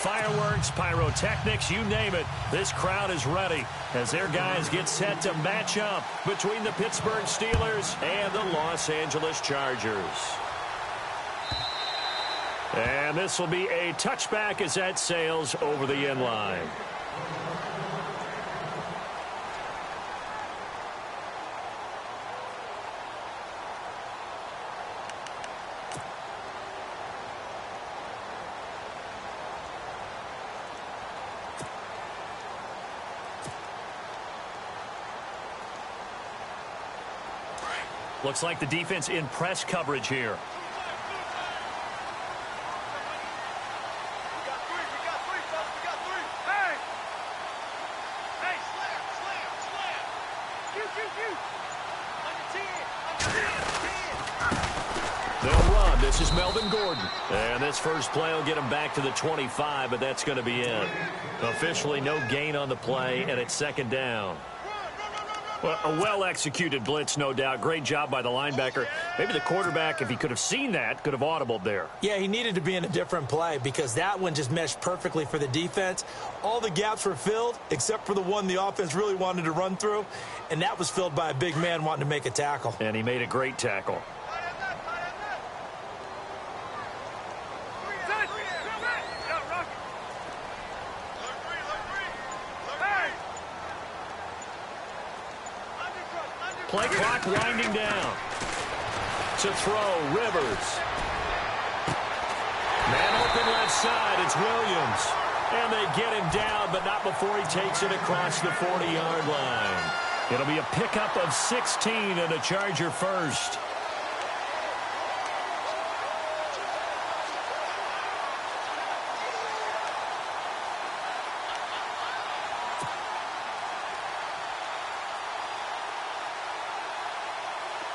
Fireworks, pyrotechnics, you name it. This crowd is ready as their guys get set to match up between the Pittsburgh Steelers and the Los Angeles Chargers. And this will be a touchback as that sails over the end line. Looks like the defense in press coverage here. They'll run. This is Melvin Gordon. And this first play will get him back to the 25, but that's going to be it. Officially no gain on the play, and it's second down. Well, a well-executed blitz, no doubt. Great job by the linebacker. Maybe the quarterback, if he could have seen that, could have audibled there. Yeah, he needed to be in a different play because that one just meshed perfectly for the defense. All the gaps were filled except for the one the offense really wanted to run through, and that was filled by a big man wanting to make a tackle. And he made a great tackle. Play clock winding down. To throw, Rivers. Man open left side, it's Williams. And they get him down, but not before he takes it across the 40-yard line. It'll be a pickup of 16 and a Charger first.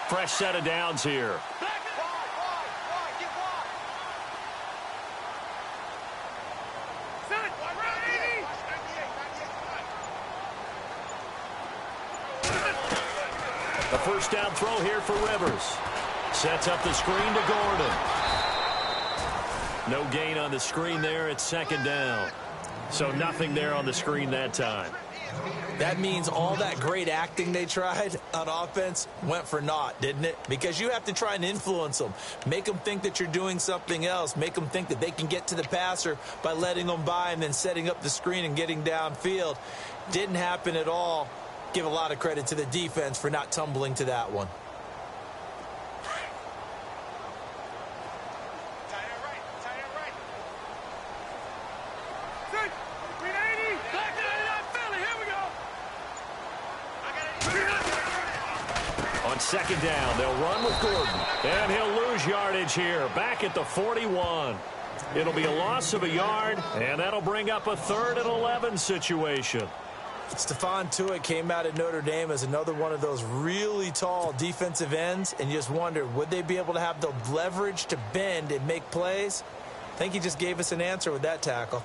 Fresh set of downs here. The first down throw here for Rivers. Sets up the screen to Gordon. No gain on the screen there. It's second down. So nothing there on the screen that time. That means all that great acting they tried on offense went for naught, didn't it? Because you have to try and influence them. Make them think that you're doing something else. Make them think that they can get to the passer by letting them by and then setting up the screen and getting downfield. Didn't happen at all. Give a lot of credit to the defense for not tumbling to that one. Second down, they'll run with Gordon. And he'll lose yardage here, back at the 41. It'll be a loss of a yard, and that'll bring up a 3rd and 11 situation. Stephon Tuitt came out of Notre Dame as another one of those really tall defensive ends, and you just wonder, would they be able to have the leverage to bend and make plays? I think he just gave us an answer with that tackle.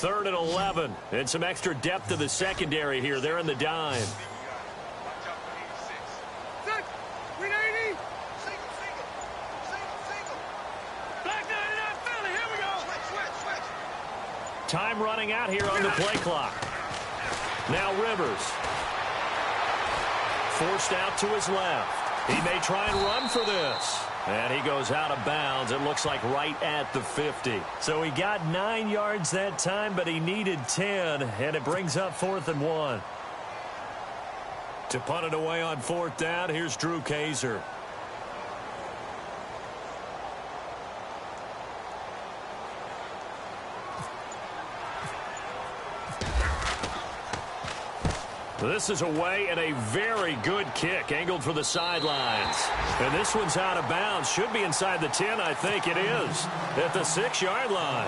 Third and 11, and some extra depth to the secondary here. They're in the dime. Time running out here on the play clock. Now Rivers. Forced out to his left. He may try and run for this. And he goes out of bounds, it looks like right at the 50. So he got 9 yards that time, but he needed 10, and it brings up 4th and 1. To punt it away on 4th down, here's Drew Kaiser. This is away and a very good kick angled for the sidelines. And this one's out of bounds. Should be inside the 10, I think it is. At the 6-yard line.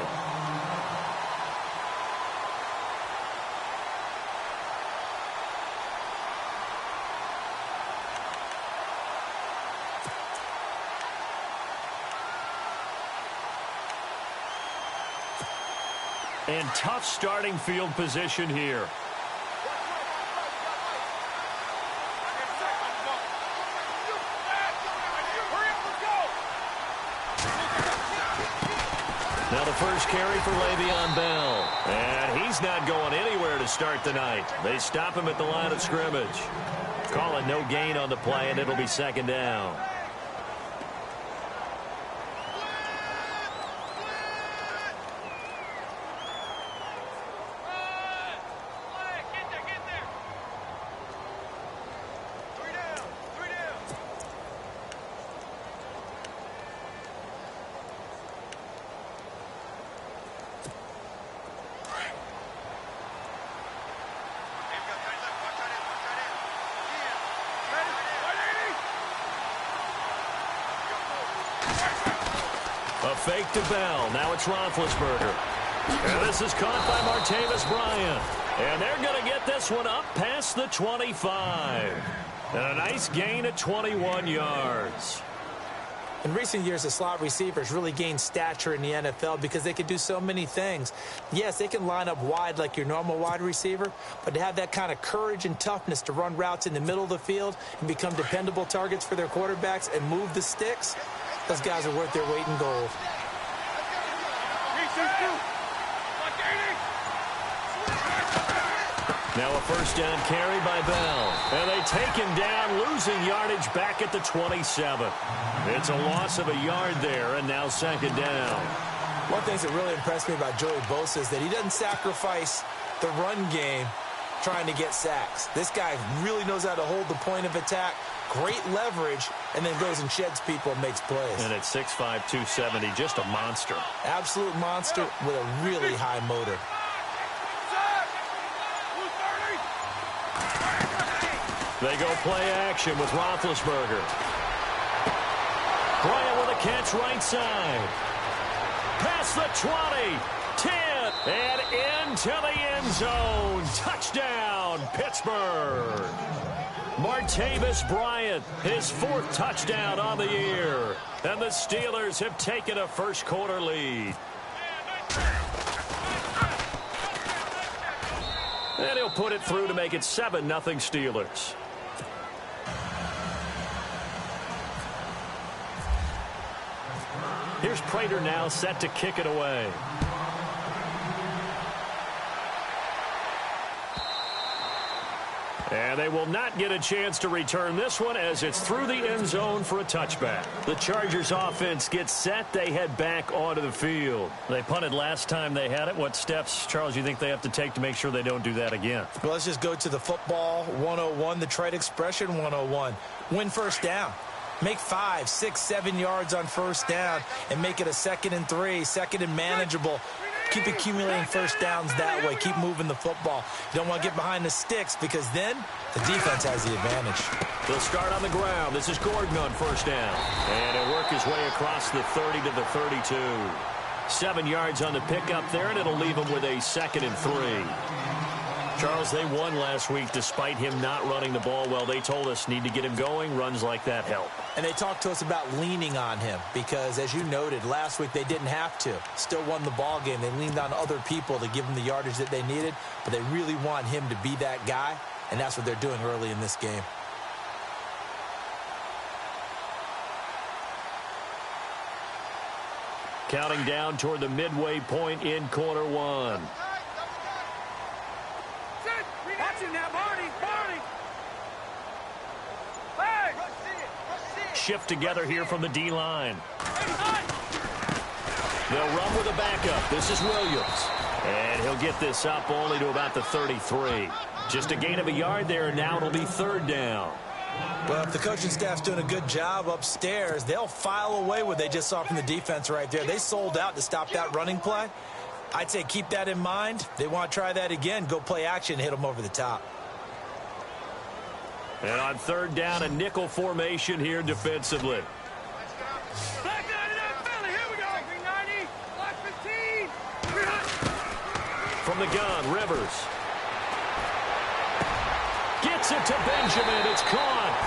And tough starting field position here. Now the first carry for Le'Veon Bell. And he's not going anywhere to start the night. They stop him at the line of scrimmage. Call it no gain on the play, and it'll be second down. A fake to Bell. Now it's Roethlisberger. And this is caught by Martavis Bryant. And they're going to get this one up past the 25. And a nice gain at 21 yards. In recent years, the slot receivers really gained stature in the NFL because they can do so many things. Yes, they can line up wide like your normal wide receiver, but to have that kind of courage and toughness to run routes in the middle of the field and become dependable targets for their quarterbacks and move the sticks, those guys are worth their weight in gold. Now a first down carry by Bell. And they take him down, losing yardage back at the 27. It's a loss of a yard there, and now second down. One of the things that really impressed me about Joey Bosa is that he doesn't sacrifice the run game trying to get sacks. This guy really knows how to hold the point of attack, great leverage, and then goes and sheds people and makes plays. And at 6'5", 270, just a monster. Absolute monster with a really high motor. They go play action with Roethlisberger. Bryant with a catch right side. Past the 20, 10, and into the end zone. Touchdown, Pittsburgh. Martavis Bryant, his fourth touchdown on the year. And the Steelers have taken a first quarter lead. And he'll put it through to make it 7-0 Steelers. Here's Prater now set to kick it away. And they will not get a chance to return this one as it's through the end zone for a touchback. The Chargers offense gets set. They head back onto the field. They punted last time they had it. What steps, Charles, you think they have to take to make sure they don't do that again? Well, let's just go to the football 101, the trade expression 101. Win first down. Make 5, 6, 7 yards on first down and make it a 2nd and 3, 2nd and manageable. Keep accumulating first downs that way. Keep moving the football. You don't want to get behind the sticks because then the defense has the advantage. They'll start on the ground. This is Gordon on first down. And he'll work his way across the 30 to the 32. 7 yards on the pickup there, and it'll leave him with a 2nd and 3. Charles, they won last week despite him not running the ball well. They told us need to get him going. Runs like that help. And they talked to us about leaning on him because, as you noted, last week they didn't have to. Still won the ball game. They leaned on other people to give them the yardage that they needed, but they really want him to be that guy, and that's what they're doing early in this game. Counting down toward the midway point in quarter one. Shift together here from the D-line. They'll run with a backup. This is Williams. And he'll get this up only to about the 33. Just a gain of a yard there, and now it'll be third down. Well, if the coaching staff's doing a good job upstairs, they'll file away what they just saw from the defense right there. They sold out to stop that running play. I'd say keep that in mind. They want to try that again. Go play action, hit them over the top. And on third down, a nickel formation here defensively. From the gun, Rivers. Gets it to Benjamin. It's caught.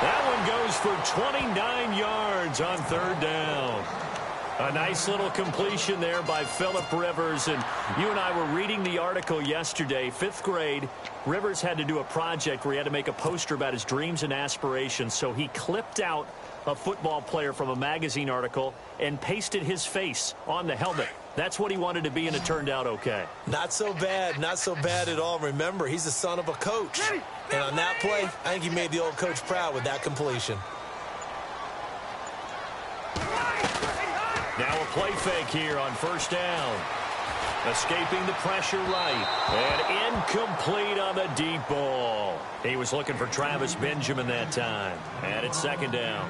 That one goes for 29 yards on third down. A nice little completion there by Phillip Rivers. And you and I were reading the article yesterday, 5th grade. Rivers had to do a project where he had to make a poster about his dreams and aspirations. So he clipped out a football player from a magazine article and pasted his face on the helmet. That's what he wanted to be, and it turned out okay. Not so bad. Not so bad at all. Remember, he's the son of a coach. And on that play, I think he made the old coach proud with that completion. Now a play fake here on first down. Escaping the pressure right. And incomplete on the deep ball. He was looking for Travis Benjamin that time. And it's second down.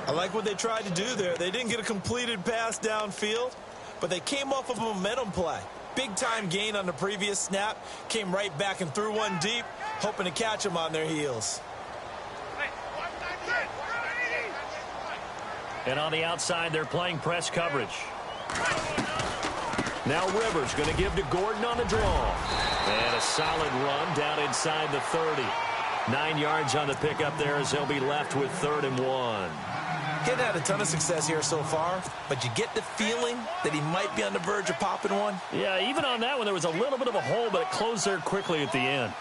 I like what they tried to do there. They didn't get a completed pass downfield, but they came off of a momentum play. Big-time gain on the previous snap. Came right back and threw one deep, hoping to catch them on their heels. And on the outside, they're playing press coverage. Now Rivers going to give to Gordon on the draw. And a solid run down inside the 30. 9 yards on the pickup there as they'll be left with 3rd and 1. He hadn't had a ton of success here so far, but you get the feeling that he might be on the verge of popping one. Yeah, even on that one, there was a little bit of a hole, but it closed there quickly at the end.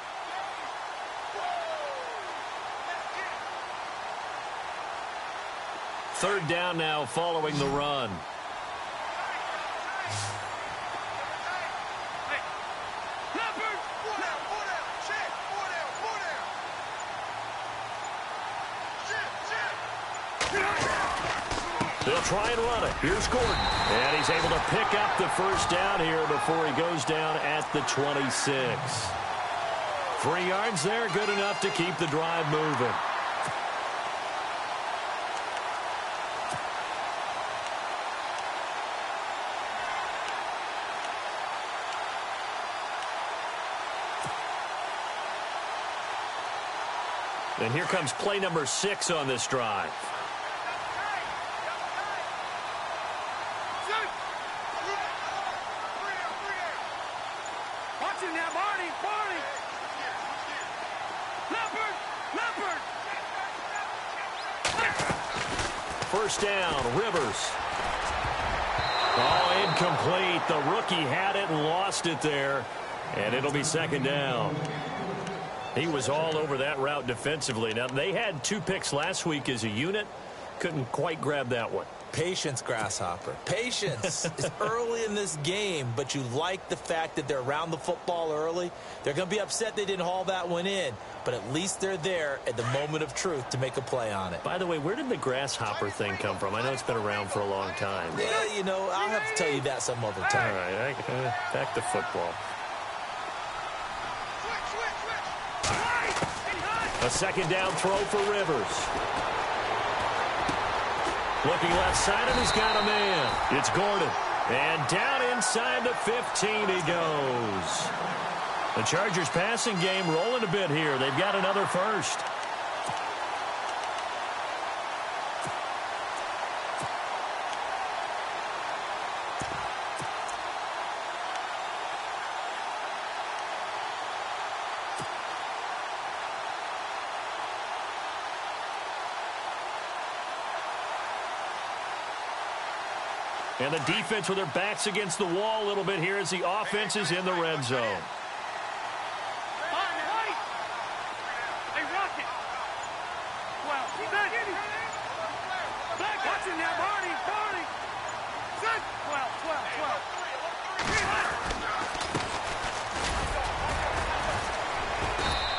Third down now following the run. They'll try and run it. Here's Gordon. And he's able to pick up the first down here before he goes down at the 26. 3 yards there, good enough to keep the drive moving. And here comes play number 6 on this drive. First down, Rivers. Oh, incomplete. The rookie had it and lost it there. And it'll be second down. He was all over that route defensively. Now, they had 2 picks last week as a unit. Couldn't quite grab that one. Patience, Grasshopper. Patience. It's early in this game, but you like the fact that they're around the football early. They're going to be upset they didn't haul that one in, but at least they're there at the moment of truth to make a play on it. By the way, where did the grasshopper thing come from? I know it's been around for a long time. Yeah, you know, I'll have to tell you that some other time. All right, back to football. A second down throw for Rivers. Looking left side, and he's got a man. It's Gordon. And down inside the 15 he goes. The Chargers passing game rolling a bit here. They've got another first. And the defense with their backs against the wall a little bit here as the offense is in the red zone.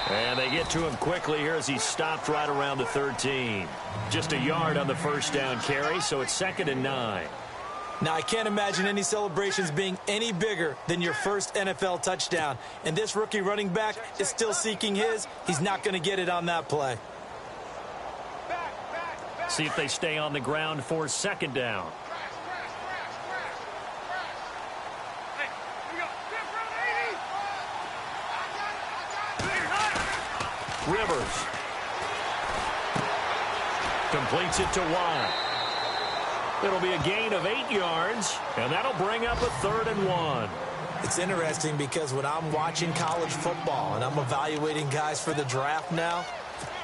And they get to him quickly here as he stopped right around the 13. Just a yard on the first down carry, so it's 2nd and 9. Now, I can't imagine any celebrations being any bigger than your first NFL touchdown. And this rookie running back is still seeking his. He's not going to get it on that play. See if they stay on the ground for second down. Rivers completes it to Watt. It'll be a gain of 8 yards, and that'll bring up a 3rd and 1. It's interesting because when I'm watching college football and I'm evaluating guys for the draft now,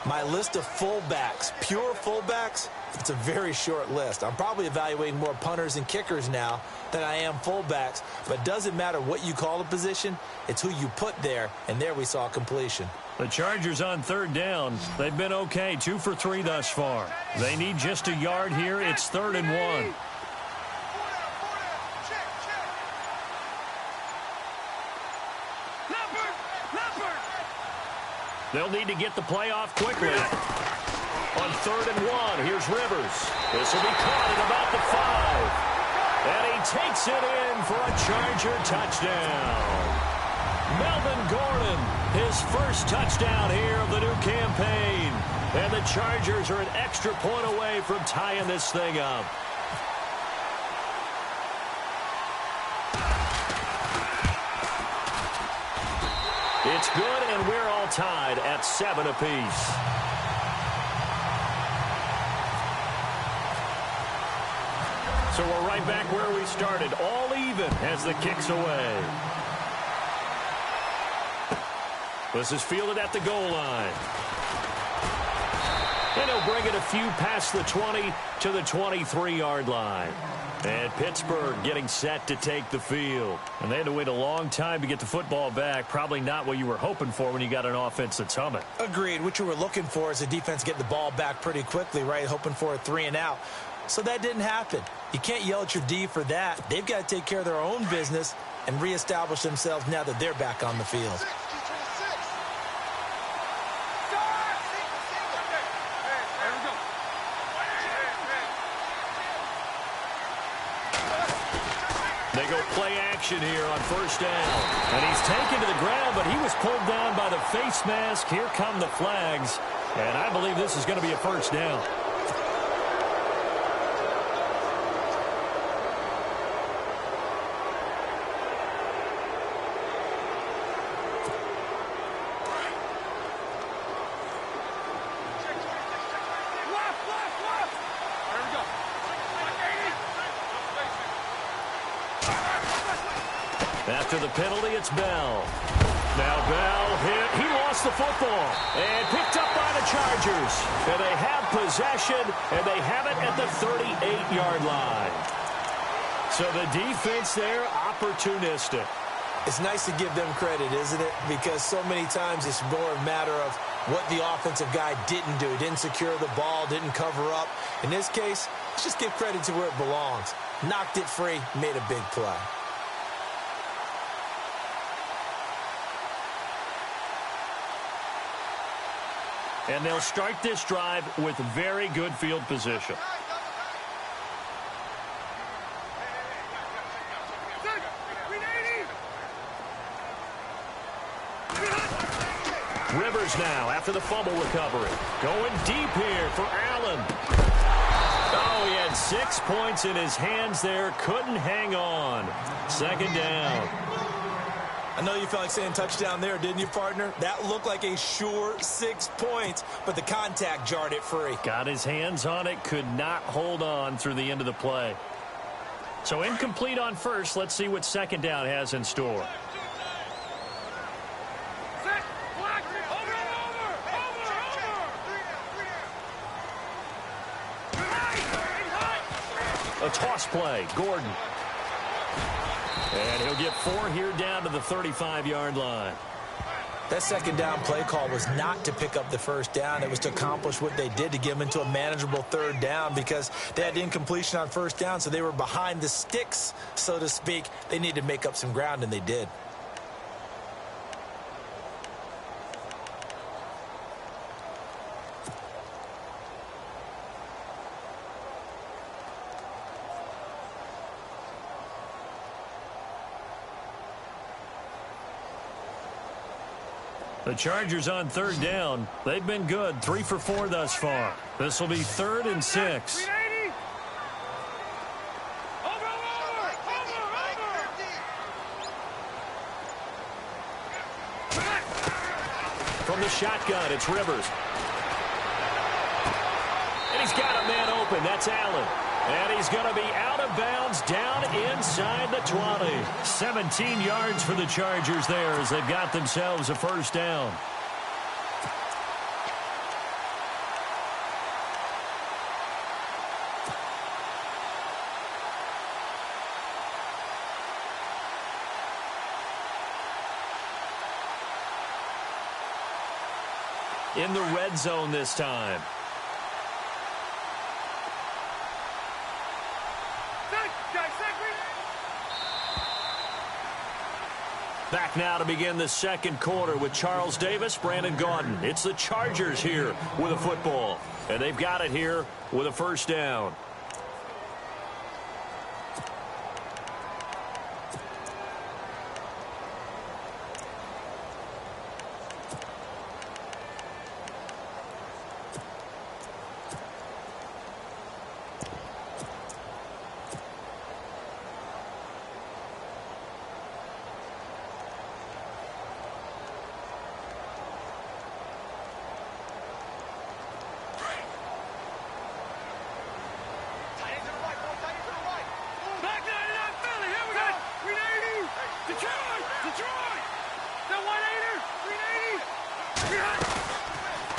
my list of fullbacks, pure fullbacks, it's a very short list. I'm probably evaluating more punters and kickers now than I am fullbacks, but it doesn't matter what you call the position, it's who you put there, and there we saw completion. The Chargers on third down. They've been okay, 2 for 3 thus far. They need just a yard here. It's 3rd and 1. They'll need to get the play off quickly. On 3rd and 1, here's Rivers. This will be caught at about the 5. And he takes it in for a Charger touchdown. Melvin Gordon, his first touchdown here of the new campaign. And the Chargers are an extra point away from tying this thing up. It's good, and we're all tied at 7 apiece. So we're right back where we started, all even as the kick's away. This is fielded at the goal line. And he'll bring it a few past the 20 to the 23-yard line. And Pittsburgh getting set to take the field. And they had to wait a long time to get the football back. Probably not what you were hoping for when you got an offense that's humming. Agreed. What you were looking for is a defense getting the ball back pretty quickly, right? Hoping for a 3 and out. So that didn't happen. You can't yell at your D for that. They've got to take care of their own business and reestablish themselves now that they're back on the field. They go play action here on 1st down. And he's taken to the ground, but he was pulled down by the face mask. Here come the flags. And I believe this is going to be a 1st down. After the penalty, it's Bell. Now Bell hit. He lost the football and picked up by the Chargers. And they have possession, and they have it at the 38-yard line. So the defense there, opportunistic. It's nice to give them credit, isn't it? Because so many times it's more a matter of what the offensive guy didn't do. Didn't secure the ball, didn't cover up. In this case, let's just give credit to where it belongs. Knocked it free, made a big play. And they'll start this drive with very good field position. Rivers now after the fumble recovery. Going deep here for Allen. Oh, he had 6 points in his hands there. Couldn't hang on. 2nd down. I know you felt like saying touchdown there, didn't you, partner? That looked like a sure 6 points, but the contact jarred it free. Got his hands on it, could not hold on through the end of the play. So incomplete on 1st. Let's see what 2nd down has in store. A toss play, Gordon. And he'll get 4 here down to the 35-yard line. That 2nd down play call was not to pick up the 1st down. It was to accomplish what they did to get them into a manageable 3rd down because they had incompletion on 1st down, so they were behind the sticks, so to speak. They needed to make up some ground, and they did. The Chargers on 3rd down. They've been good, 3 for 4 thus far. This will be 3rd and 6. From the shotgun, it's Rivers. And he's got a man open. That's Allen. And he's going to be out of bounds down inside the 20. 17 yards for the Chargers there as they've got themselves a 1st down. in the red zone this time. Back now to begin the second quarter with Charles Davis, Brandon Gaudin. It's the Chargers here with a football, and they've got it here with a first down.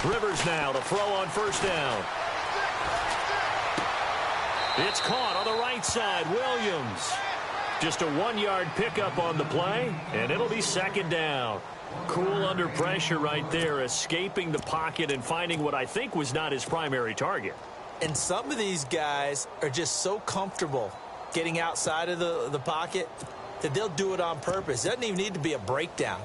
Rivers now to throw on first down. It's caught on the right side. Williams. Just a 1-yard pickup on the play, and it'll be second down. Cool under pressure right there, escaping the pocket and finding what I think was not his primary target. And some of these guys are just so comfortable getting outside of the pocket that they'll do it on purpose. It doesn't even need to be a breakdown.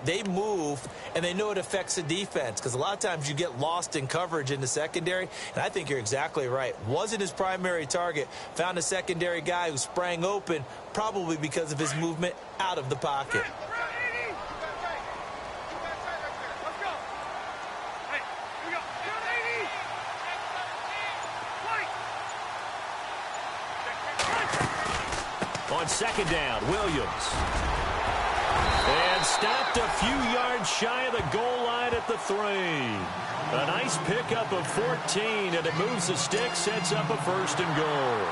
They move, and they know it affects the defense, because a lot of times you get lost in coverage in the secondary, and I think you're exactly right. Wasn't his primary target. Found a secondary guy who sprang open, probably because of his movement out of the pocket. On second down, Williams. And stopped a few yards shy of the goal line at the 3. A nice pickup of 14, and it moves the stick, sets up a first and goal.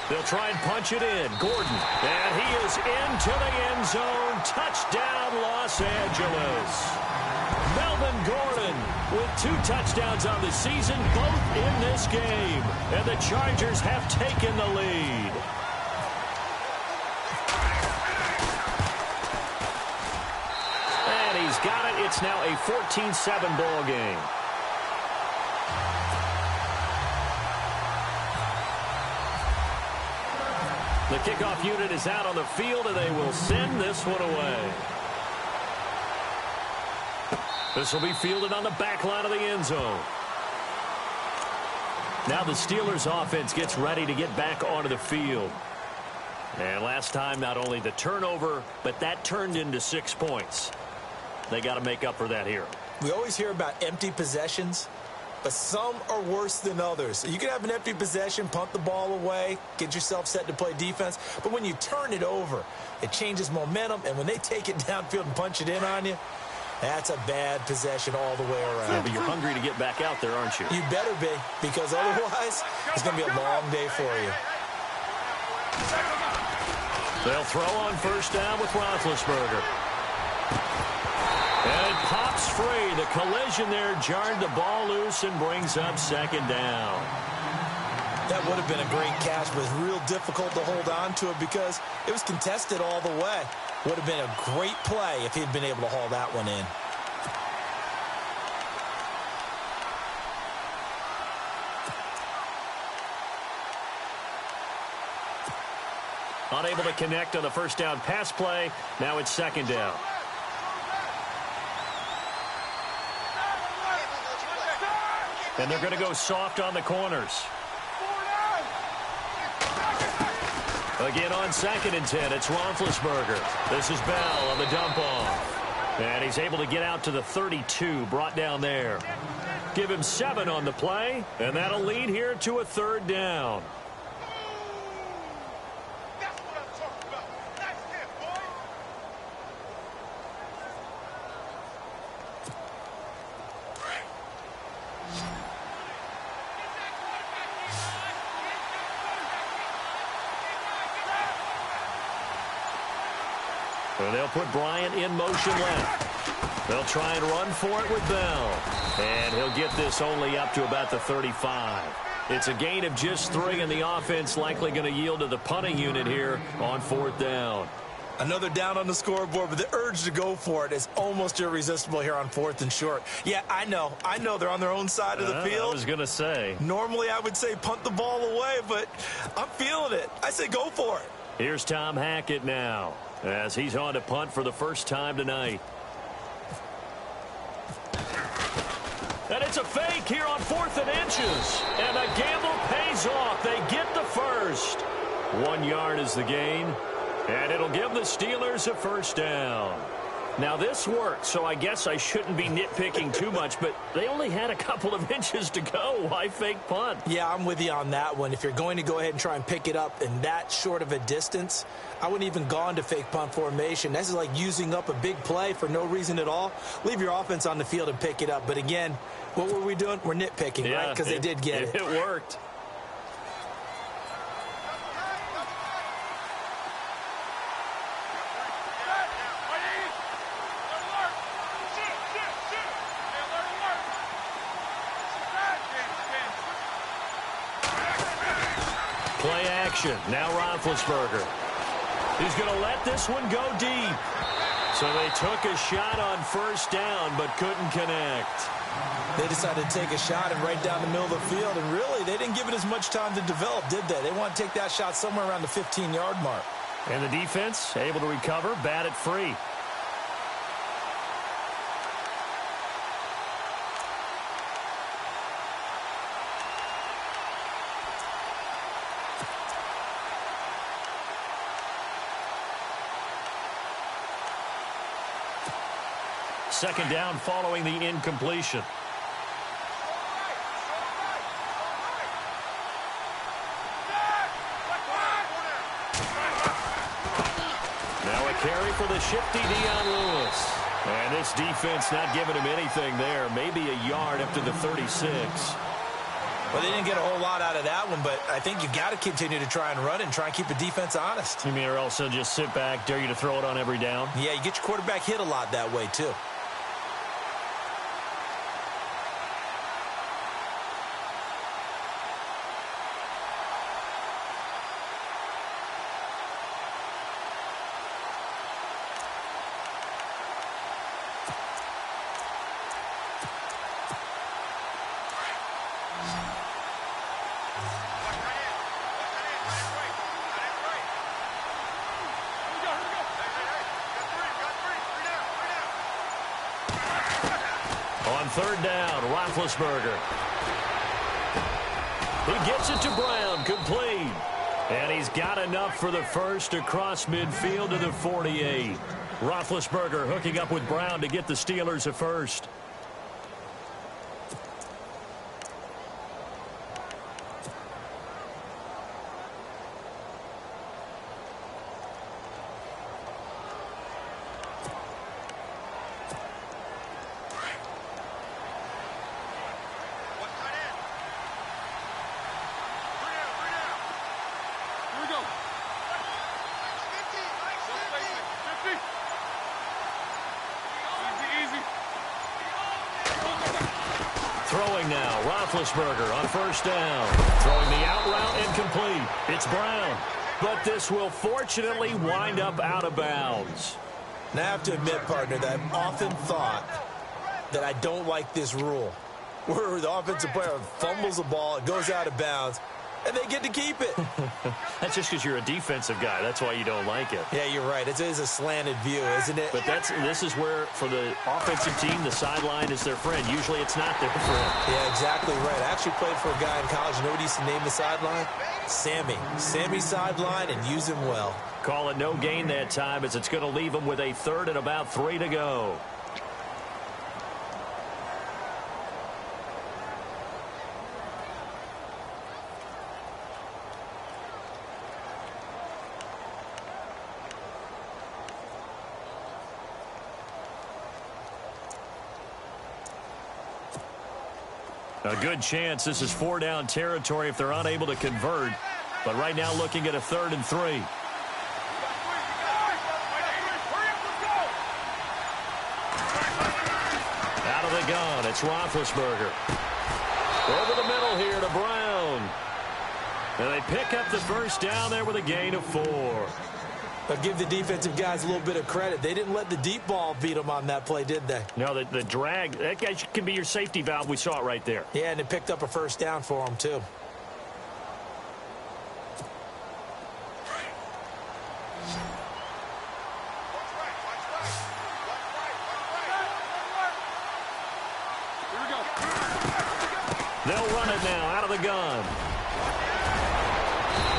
They'll try and punch it in. Gordon. And he is into the end zone. Touchdown, Los Angeles. Melvin Gordon with 2 touchdowns on the season, both in this game. And the Chargers have taken the lead. And he's got it. It's now a 14-7 ball game. The kickoff unit is out on the field, and they will send this one away. This will be fielded on the back line of the end zone. Now the Steelers offense gets ready to get back onto the field. And last time, not only the turnover, but that turned into 6 points. They got to make up for that here. We always hear about empty possessions, but some are worse than others. You can have an empty possession, punt the ball away, get yourself set to play defense. But when you turn it over, it changes momentum. And when they take it downfield and punch it in on you, that's a bad possession all the way around. Yeah, but you're hungry to get back out there, aren't you? You better be, because otherwise it's going to be a long day for you. They'll throw on first down with Roethlisberger. And it pops free. The collision there jarred the ball loose and brings up second down. That would have been a great catch, but it's real difficult to hold on to it because it was contested all the way. Would have been a great play if he'd been able to haul that one in. Unable to connect on the first down pass play. Now it's second down. And they're going to go soft on the corners. Again on 2nd and 10, it's Roethlisberger. This is Bell on the dump off. And he's able to get out to the 32, brought down there. Give him 7 on the play, and that'll lead here to a third down. And they'll put Bryant in motion left. They'll try and run for it with Bell. And he'll get this only up to about the 35. It's a gain of just 3, and the offense likely going to yield to the punting unit here on 4th down. Another down on the scoreboard, but the urge to go for it is almost irresistible here on 4th and short. Yeah, I know they're on their own side of the field. I was going to say. Normally I would say punt the ball away, but I'm feeling it. I say go for it. Here's Tom Hackett now, as he's on to punt for the first time tonight. And it's a fake here on 4th and inches. And the gamble pays off. They get the first. 1 yard is the gain. And it'll give the Steelers a first down. Now, this worked, so I guess I shouldn't be nitpicking too much, but they only had a couple of inches to go. Why fake punt? Yeah, I'm with you on that one. If you're going to go ahead and try and pick it up in that short of a distance, I wouldn't even gone to fake punt formation. This is like using up a big play for no reason at all. Leave your offense on the field and pick it up. But again, what were we doing? We're nitpicking, right? Because they did get it. It worked. Play action. Now Roethlisberger. He's going to let this one go deep. So they took a shot on first down, but couldn't connect. They decided to take a shot and right down the middle of the field, and really, they didn't give it as much time to develop, did they? They want to take that shot somewhere around the 15-yard mark. And the defense able to recover, bat it free. Second down following the incompletion. Now a carry for the shifty Dion Lewis. And this defense not giving him anything there. Maybe a yard up to the 36. Well, they didn't get a whole lot out of that one, but I think you've got to continue to try and run and try and keep the defense honest. You mean, or also just sit back, dare you to throw it on every down? Yeah, you get your quarterback hit a lot that way, too. On third down, Roethlisberger. He gets it to Brown, complete. And he's got enough for the first across midfield to the 48. Roethlisberger hooking up with Brown to get the Steelers a first. Throwing now, Roethlisberger on first down. Throwing the out route and complete. It's Brown. But this will fortunately wind up out of bounds. Now, I have to admit, partner, that I've often thought that I don't like this rule, where the offensive player fumbles the ball, it goes out of bounds, and they get to keep it. That's just because you're a defensive guy. That's why you don't like it. Yeah, you're right. It is a slanted view, isn't it? But this is where, for the offensive team, the sideline is their friend. Usually it's not their friend. Yeah, exactly right. I actually played for a guy in college. You know what he used to name the sideline? Sammy. Sammy's sideline, and use him well. Call it no gain that time, as it's going to leave him with a third and about 3 to go. A good chance this is 4-down territory if they're unable to convert. But right now looking at a 3rd and 3. the gun, it's Roethlisberger. Over the middle here to Brown. And they pick up the first down there with a gain of 4. But give the defensive guys a little bit of credit. They didn't let the deep ball beat them on that play, did they? No, the drag, that guy can be your safety valve. We saw it right there. Yeah, and it picked up a first down for them, too. They'll run it now out of the gun.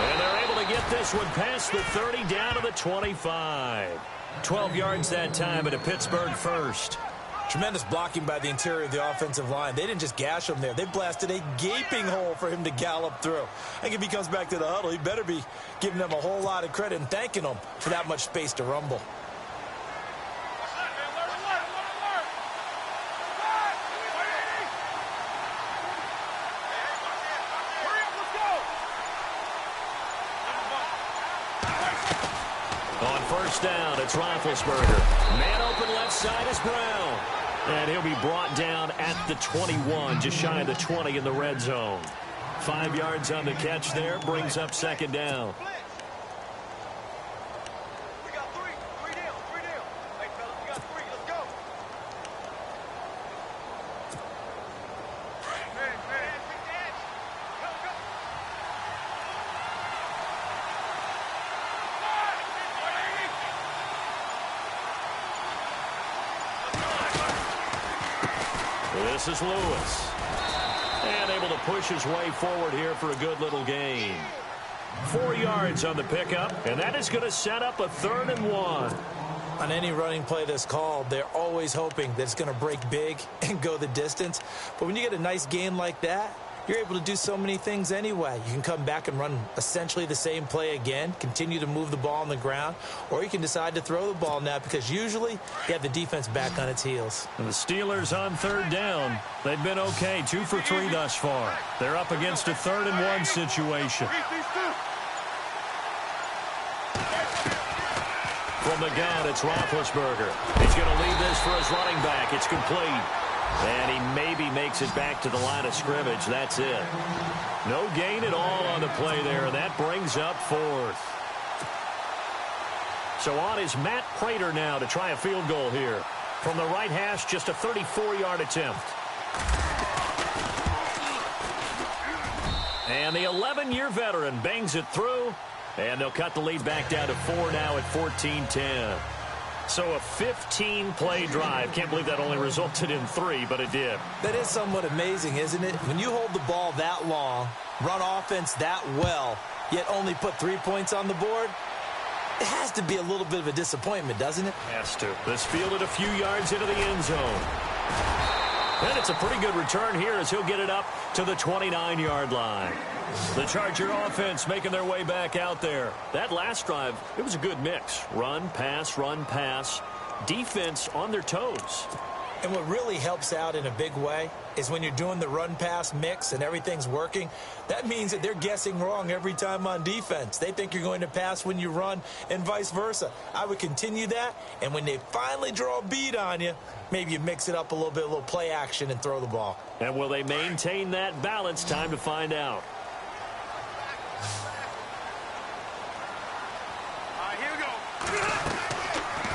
And they're able to get this one past the 30 down to the 25. 12 yards that time at a Pittsburgh first. Tremendous blocking by the interior of the offensive line. They didn't just gash him there. They blasted a gaping hole for him to gallop through. I think if he comes back to the huddle, he better be giving them a whole lot of credit and thanking them for that much space to rumble. On first down, it's Roethlisberger. Man open left side is Brown. And he'll be brought down at the 21, just shy of the 20 in the red zone. 5 yards on the catch there, brings up second down. We got three down. Hey, fellas, we got 3. Let's go. Man, big dash. Go. This is Lewis. And able to push his way forward here for a good little gain. 4 yards on the pickup, and that is going to set up a 3rd and 1. On any running play that's called, they're always hoping that it's going to break big and go the distance. But when you get a nice gain like that, you're able to do so many things anyway. You can come back and run essentially the same play again, continue to move the ball on the ground, or you can decide to throw the ball now because usually you have the defense back on its heels. And the Steelers on 3rd down. They've been okay, 2 for 3 thus far. They're up against a 3rd and 1 situation. From the gun, it's Roethlisberger. He's going to lead this for his running back. It's complete. And he maybe makes it back to the line of scrimmage. That's it. No gain at all on the play there, and that brings up 4th. So on is Matt Prater now to try a field goal here. From the right hash, just a 34-yard attempt. And the 11-year veteran bangs it through, and they'll cut the lead back down to 4 now at 14-10. So a 15-play drive. Can't believe that only resulted in 3, but it did. That is somewhat amazing, isn't it? When you hold the ball that long, run offense that well, yet only put 3 points on the board, it has to be a little bit of a disappointment, doesn't it? Has to. This fielded a few yards into the end zone. And it's a pretty good return here as he'll get it up to the 29-yard line. The Charger offense making their way back out there. That last drive, it was a good mix. Run, pass, defense on their toes. And what really helps out in a big way is when you're doing the run-pass mix and everything's working, that means that they're guessing wrong every time on defense. They think you're going to pass when you run and vice versa. I would continue that, and when they finally draw a bead on you, maybe you mix it up a little play action and throw the ball. And will they maintain that balance? Time to find out.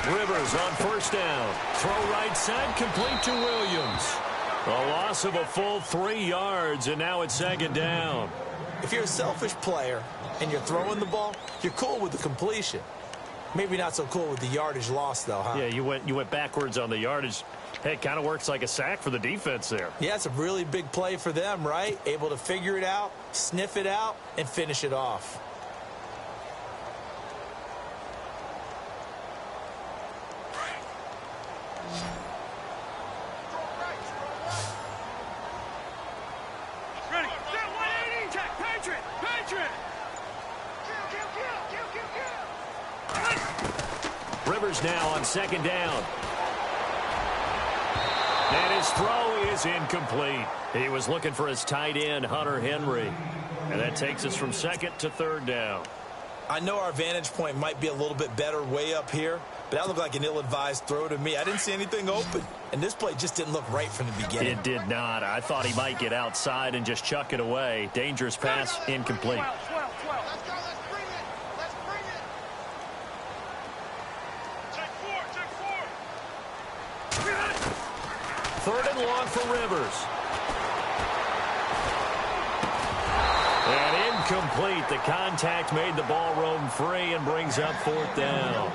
Rivers on first down. Throw right side, complete to Williams. A loss of a full 3 yards, and now it's second down. If you're a selfish player and you're throwing the ball, you're cool with the completion. Maybe not so cool with the yardage loss, though, huh? Yeah, you went backwards on the yardage. Hey, it kind of works like a sack for the defense there. Yeah, it's a really big play for them, right? Able to figure it out, sniff it out, and finish it off. Rivers now on second down. And his throw is incomplete. He was looking for his tight end, Hunter Henry. And that takes us from second to third down. I know our vantage point might be a little bit better way up here, but that looked like an ill-advised throw to me. I didn't see anything open. and this play just didn't look right from the beginning. It did not. I thought he might get outside and just chuck it away. Dangerous pass, incomplete. 12. Let's go. Let's bring it. Let's bring it. Check four. 3rd and long for Rivers. And incomplete. The contact made the ball roam free and brings up 4th down.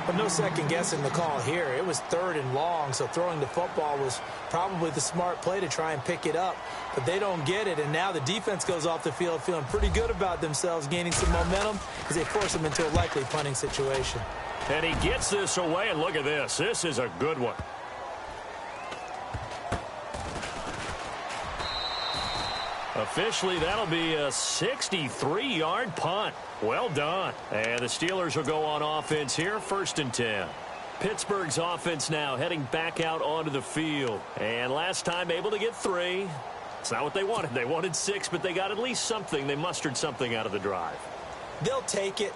But no second guessing the call here. It was 3rd and long, so throwing the football was probably the smart play to try and pick it up. But they don't get it, and now the defense goes off the field feeling pretty good about themselves, gaining some momentum as they force them into a likely punting situation. And he gets this away, and look at this. This is a good one. Officially, that'll be a 63-yard punt. Well done. And the Steelers will go on offense here, 1st and 10. Pittsburgh's offense now heading back out onto the field. And last time able to get 3. It's not what they wanted. They wanted 6, but they got at least something. They mustered something out of the drive. They'll take it.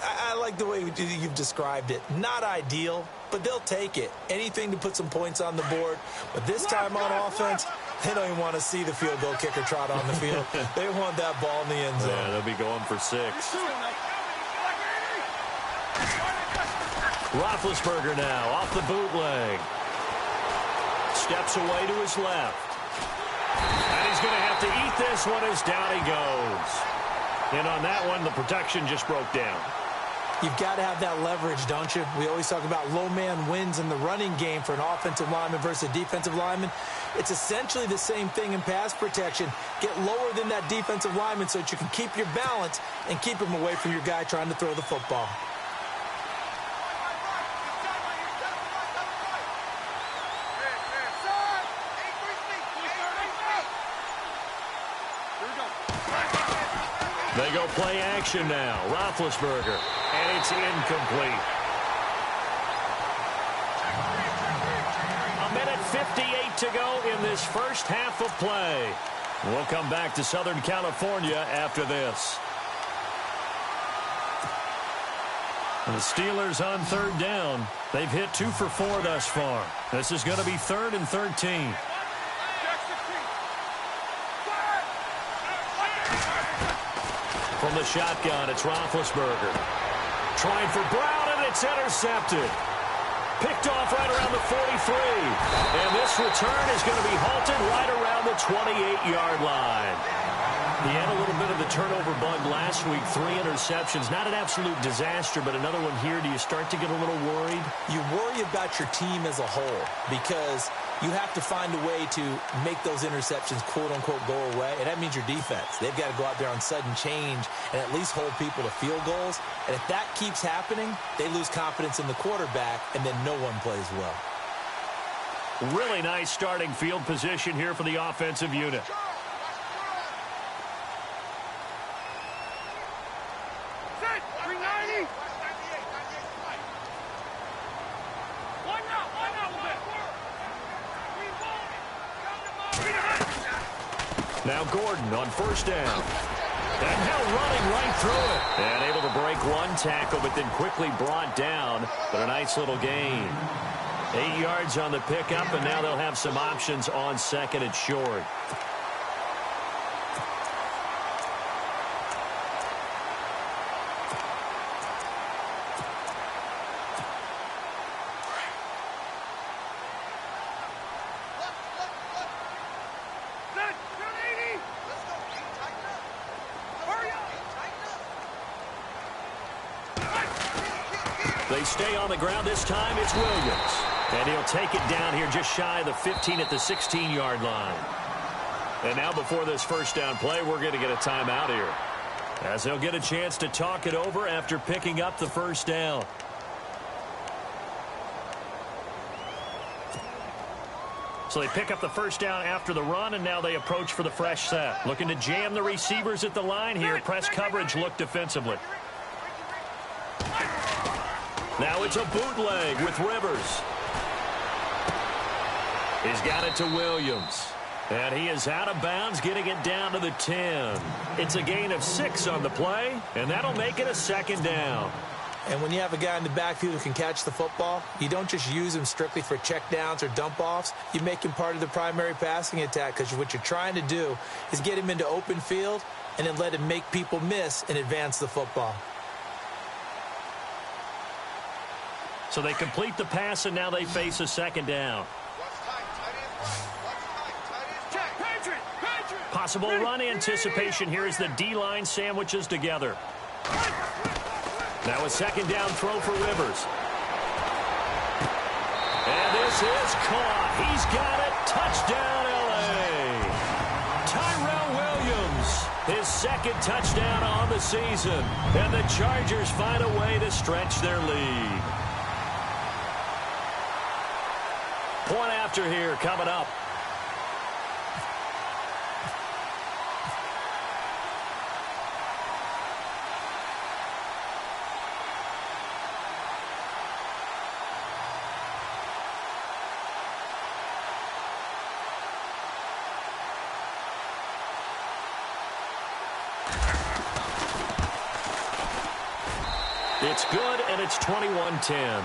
I like the way you've described it. Not ideal, but they'll take it. Anything to put some points on the board. But this time on offense, they don't even want to see the field goal kicker trot on the field. They want that ball in the end zone. Yeah, they'll be going for 6. Roethlisberger now off the bootleg. Steps away to his left. And he's going to have to eat this one as down he goes. And on that one, the protection just broke down. You've got to have that leverage, don't you? We always talk about low man wins in the running game for an offensive lineman versus a defensive lineman. It's essentially the same thing in pass protection. Get lower than that defensive lineman so that you can keep your balance and keep him away from your guy trying to throw the football. They go play action now. Roethlisberger. And it's incomplete. 1:58 to go in this first half of play. We'll come back to Southern California after this. The Steelers on 3rd down. They've hit 2 for 4 thus far. This is going to be 3rd and 13. From the shotgun, it's Roethlisberger. Trying for Brown, and it's intercepted. Picked off right around the 43. And this return is going to be halted right around the 28-yard line. He had a little bit of the turnover bug last week. 3 interceptions. Not an absolute disaster, but another one here. Do you start to get a little worried? You worry about your team as a whole because you have to find a way to make those interceptions, quote-unquote, go away, and that means your defense. They've got to go out there on sudden change and at least hold people to field goals. And if that keeps happening, they lose confidence in the quarterback, and then no one plays well. Really nice starting field position here for the offensive unit. Now Gordon on 1st down. And now running right through it. And able to break one tackle, but then quickly brought down. But a nice little gain. 8 yards on the pickup, and now they'll have some options on 2nd and short. They stay on the ground. This time it's Williams. And he'll take it down here just shy of the 15 at the 16-yard line. And now before this first down play, we're going to get a timeout here, as they'll get a chance to talk it over after picking up the first down. So they pick up the first down after the run, and now they approach for the fresh set. Looking to jam the receivers at the line here. Press coverage look defensively. Now it's a bootleg with Rivers. He's got it to Williams. And he is out of bounds, getting it down to the 10. It's a gain of 6 on the play, and that'll make it a 2nd down. And when you have a guy in the backfield who can catch the football, you don't just use him strictly for checkdowns or dump-offs. You make him part of the primary passing attack, because what you're trying to do is get him into open field and then let him make people miss and advance the football. So they complete the pass, and now they face a second down. Possible run anticipation here as the D-line sandwiches together. Now a second down throw for Rivers. And this is caught. He's got it. Touchdown, L.A. Tyrell Williams, his second touchdown on the season. And the Chargers find a way to stretch their lead. Point after here coming up. It's good, and it's 21-10.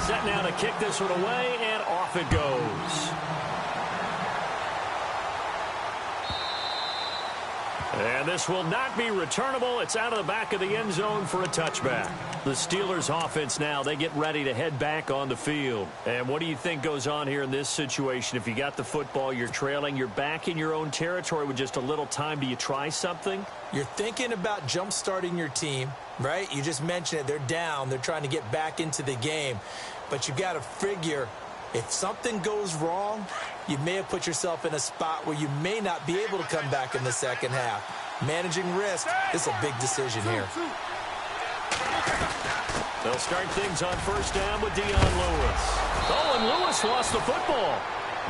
Set now to kick this one away, and off it goes. And this will not be returnable. It's out of the back of the end zone for a touchback. The Steelers offense now, they get ready to head back on the field. And what do you think goes on here in this situation? If you got the football, you're trailing, you're back in your own territory with just a little time. Do you try something? You're thinking about jump-starting your team, right? You just mentioned it. They're down. They're trying to get back into the game. But you got to figure, if something goes wrong, you may have put yourself in a spot where you may not be able to come back in the second half. Managing risk is a big decision here. They'll start things on first down with Dion Lewis. Oh, and Lewis lost the football.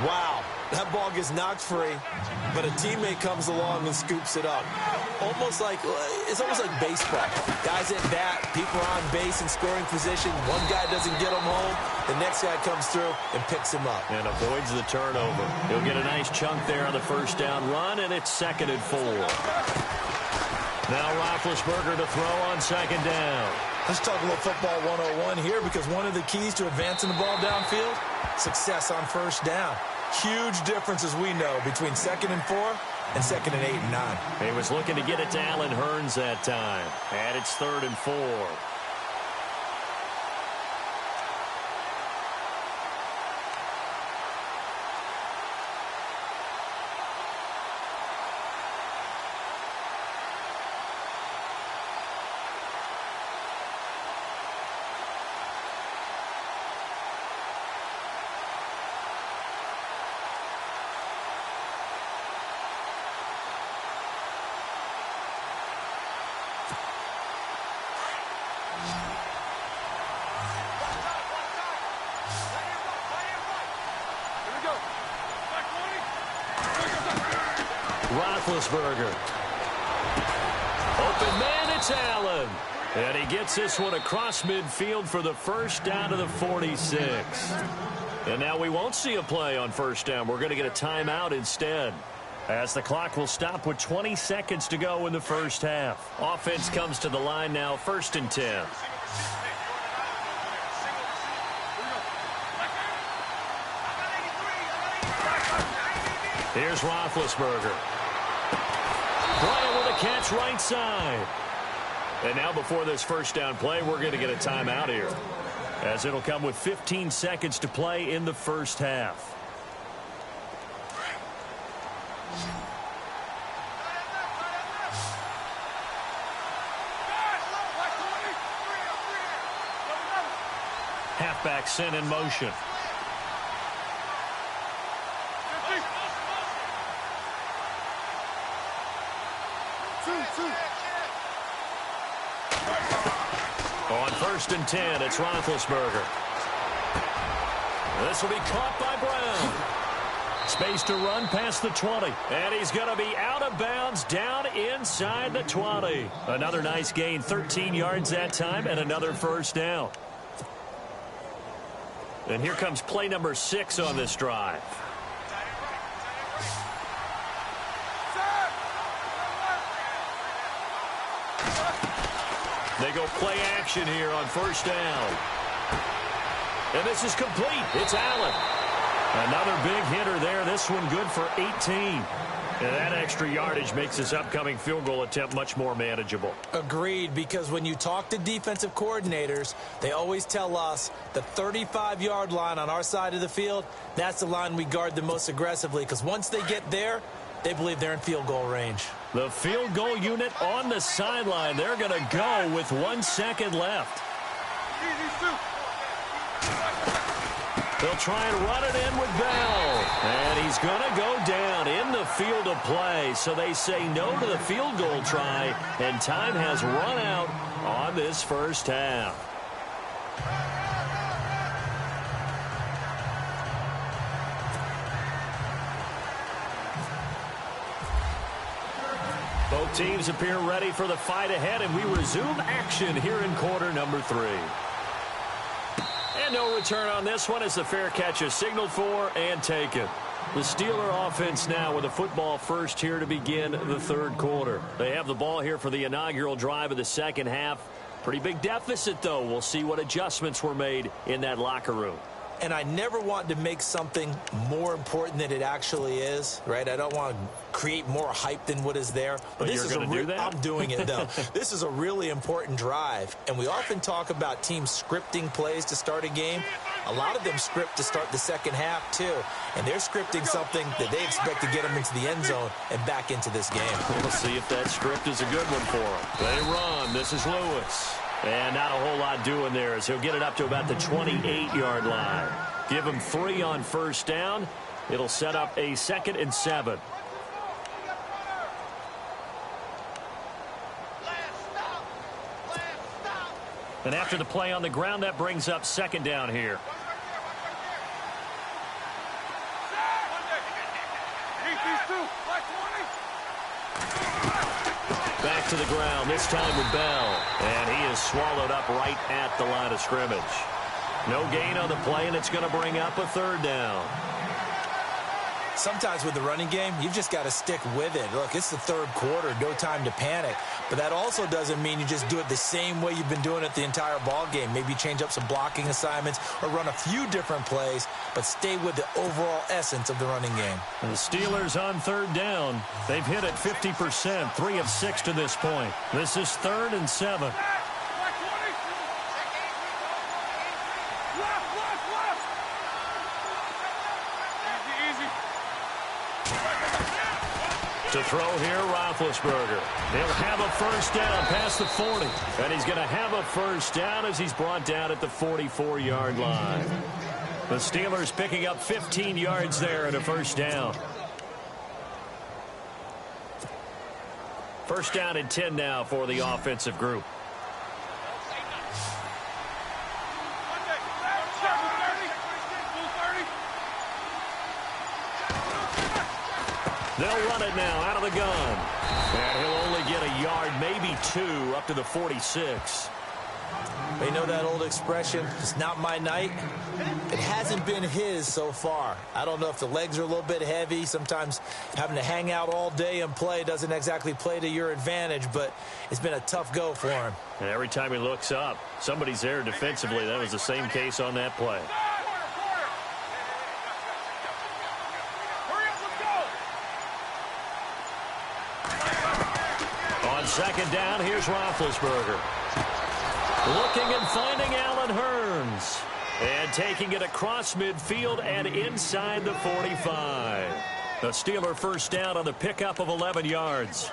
Wow, that ball gets knocked free, but a teammate comes along and scoops it up. It's almost like baseball. Guys at bat, people are on base in scoring position. One guy doesn't get him home. The next guy comes through and picks him up. And avoids the turnover. He'll get a nice chunk there on the first down run, and it's 2nd and 4. Now Roethlisberger to throw on second down. Let's talk a little football 101 here, because one of the keys to advancing the ball downfield, success on first down. Huge difference, as we know, between 2nd and 4 and 2nd and 8 and 9. He was looking to get it to Allen Hurns that time. And it's 3rd and 4. Roethlisberger. Open man, it's Allen. And he gets this one across midfield for the first down to the 46. And now we won't see a play on first down. We're going to get a timeout instead, as the clock will stop with 20 seconds to go in the first half. Offense comes to the line now, 1st and 10. Here's Roethlisberger. Bryant with a catch right side. And now before this first down play, we're going to get a timeout here, as it'll come with 15 seconds to play in the first half. Halfback sent in motion. On 1st and 10, it's Roethlisberger. This will be caught by Brown. Space to run past the 20. And he's going to be out of bounds down inside the 20. Another nice gain, 13 yards that time, and another first down. And here comes play number 6 on this drive. They go play action here on first down. And this is complete. It's Allen. Another big hitter there. This one good for 18. And that extra yardage makes this upcoming field goal attempt much more manageable. Agreed, because when you talk to defensive coordinators, they always tell us the 35-yard line on our side of the field, that's the line we guard the most aggressively, because once they get there, they believe they're in field goal range. The field goal unit on the sideline. They're going to go with 1 second left. They'll try and run it in with Bell. And he's going to go down in the field of play. So they say no to the field goal try. And time has run out on this first half. Both teams appear ready for the fight ahead. And we resume action here in quarter number 3. And no return on this one as the fair catch is signaled for and taken. The Steeler offense now with a football first here to begin the third quarter. They have the ball here for the inaugural drive of the second half. Pretty big deficit, though. We'll see what adjustments were made in that locker room. And I never want to make something more important than it actually is, right? I don't want to create more hype than what is there. But this is do that? I'm doing it, though. This is a really important drive. And we often talk about teams scripting plays to start a game. A lot of them script to start the second half, too. And they're scripting something that they expect to get them into the end zone and back into this game. We'll see if that script is a good one for them. They run. This is Lewis. And not a whole lot doing there as he'll get it up to about the 28-yard line. Give him 3 on first down. It'll set up a 2nd and 7. And after the play on the ground, that brings up 2nd down here. Back to the ground, this time with Bell. And he is swallowed up right at the line of scrimmage. No gain on the play, and it's going to bring up a 3rd down. Sometimes with the running game, you've just got to stick with it. Look, it's the third quarter, no time to panic. But that also doesn't mean you just do it the same way you've been doing it the entire ball game. Maybe change up some blocking assignments or run a few different plays, but stay with the overall essence of the running game. And the Steelers on 3rd down. They've hit it 50%, 3 of 6 to this point. This is 3rd and 7. To throw here, Roethlisberger. He'll have a first down past the 40. And he's going to have a first down as he's brought down at the 44-yard line. The Steelers picking up 15 yards there and a first down. First down and 10 now for the offensive group. They'll run it now out of the gun. And he'll only get a yard, maybe 2, up to the 46. You know that old expression, it's not my night? It hasn't been his so far. I don't know if the legs are a little bit heavy. Sometimes having to hang out all day and play doesn't exactly play to your advantage, but it's been a tough go for him. And every time he looks up, somebody's there defensively. That was the same case on that play. On 2nd down, here's Roethlisberger. Looking and finding Allen Hurns. And taking it across midfield and inside the 45. The Steeler first down on the pickup of 11 yards.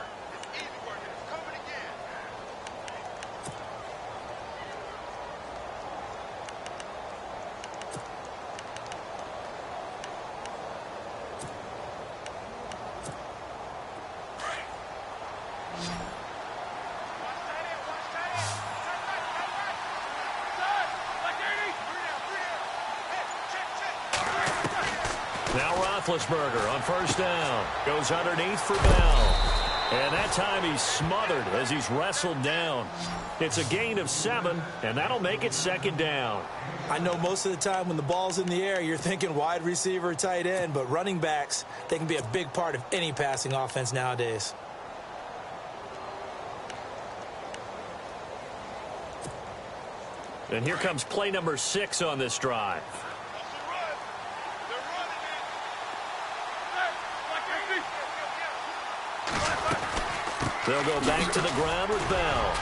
Now Roethlisberger on first down. Goes underneath for Bell. And that time he's smothered as he's wrestled down. It's a gain of 7, and that'll make it second down. I know most of the time when the ball's in the air, you're thinking wide receiver, tight end, but running backs, they can be a big part of any passing offense nowadays. And here comes play number 6 on this drive. They'll go back to the ground with Bell.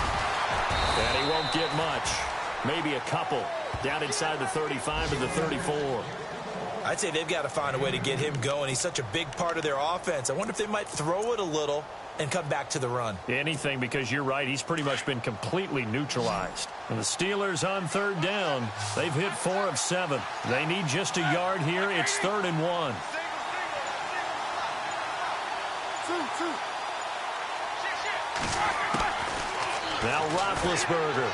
And he won't get much. Maybe a couple. Down inside the 35 to the 34. I'd say they've got to find a way to get him going. He's such a big part of their offense. I wonder if they might throw it a little and come back to the run. Anything, because you're right. He's pretty much been completely neutralized. And the Steelers on third down. They've hit 4 of 7. They need just a yard here. It's 3rd and 1. Now Roethlisberger.